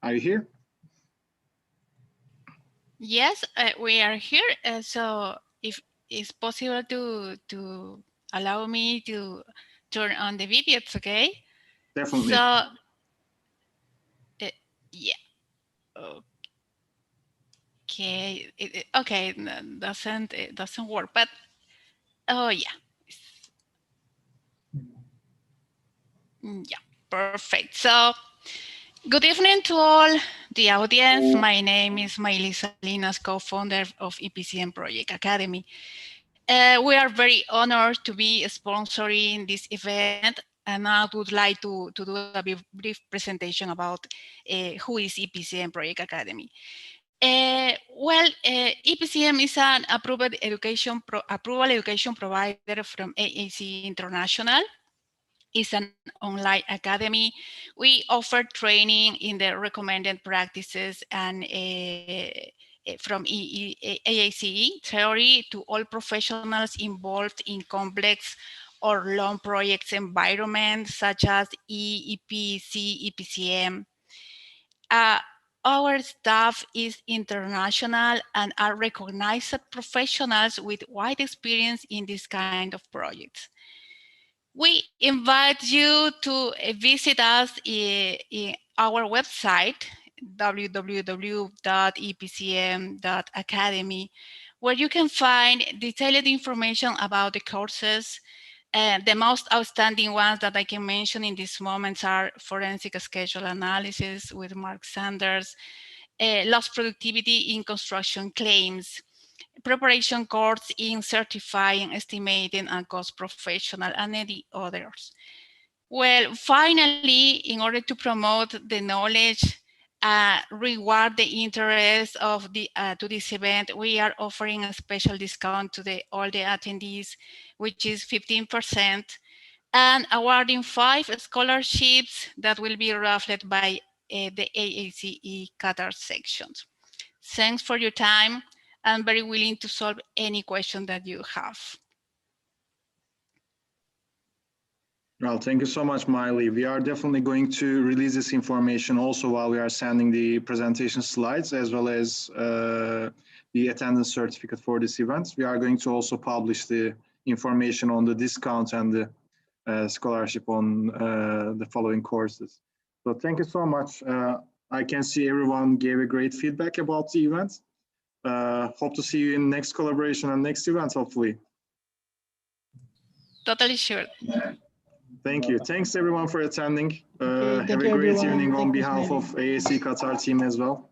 are you here? Yes, we are here. So if it's possible to allow me to turn on the video, it's okay? Definitely. So, yeah. Okay, okay, it doesn't work, but oh yeah, yeah, perfect. So, good evening to all the audience. My name is Mayley Salinas, co-founder of EPCM Project Academy. We are very honored to be sponsoring this event, and I would like to do a brief presentation about who is EPCM Project Academy. EPCM is an approval education provider from AACE International. It's an online academy. We offer training in the recommended practices and from AACE Theory to all professionals involved in complex or long projects environments such as EPC, EPCM. Our staff is international and are recognized professionals with wide experience in this kind of projects. We invite you to visit us in our website, www.epcm.academy, where you can find detailed information about the courses. The most outstanding ones that I can mention in these moments are forensic schedule analysis with Mark Sanders, loss productivity in construction claims, preparation course in certifying, estimating, and cost professional, and any others. Well, finally, in order to promote the knowledge, reward the interest of to this event, we are offering a special discount to all the attendees, which is 15%, and awarding 5 scholarships that will be raffled by the AACE Qatar sections. Thanks for your time. I'm very willing to solve any question that you have. Well, thank you so much, Miley. We are definitely going to release this information also while we are sending the presentation slides, as well as the attendance certificate for this event. We are going to also publish the information on the discount and the scholarship on the following courses. So thank you so much. I can see everyone gave a great feedback about the event. Hope to see you in next collaboration and next event, hopefully. Totally sure. Thank you. Thanks everyone for attending. Okay, have a great evening on behalf of AACE Qatar team as well.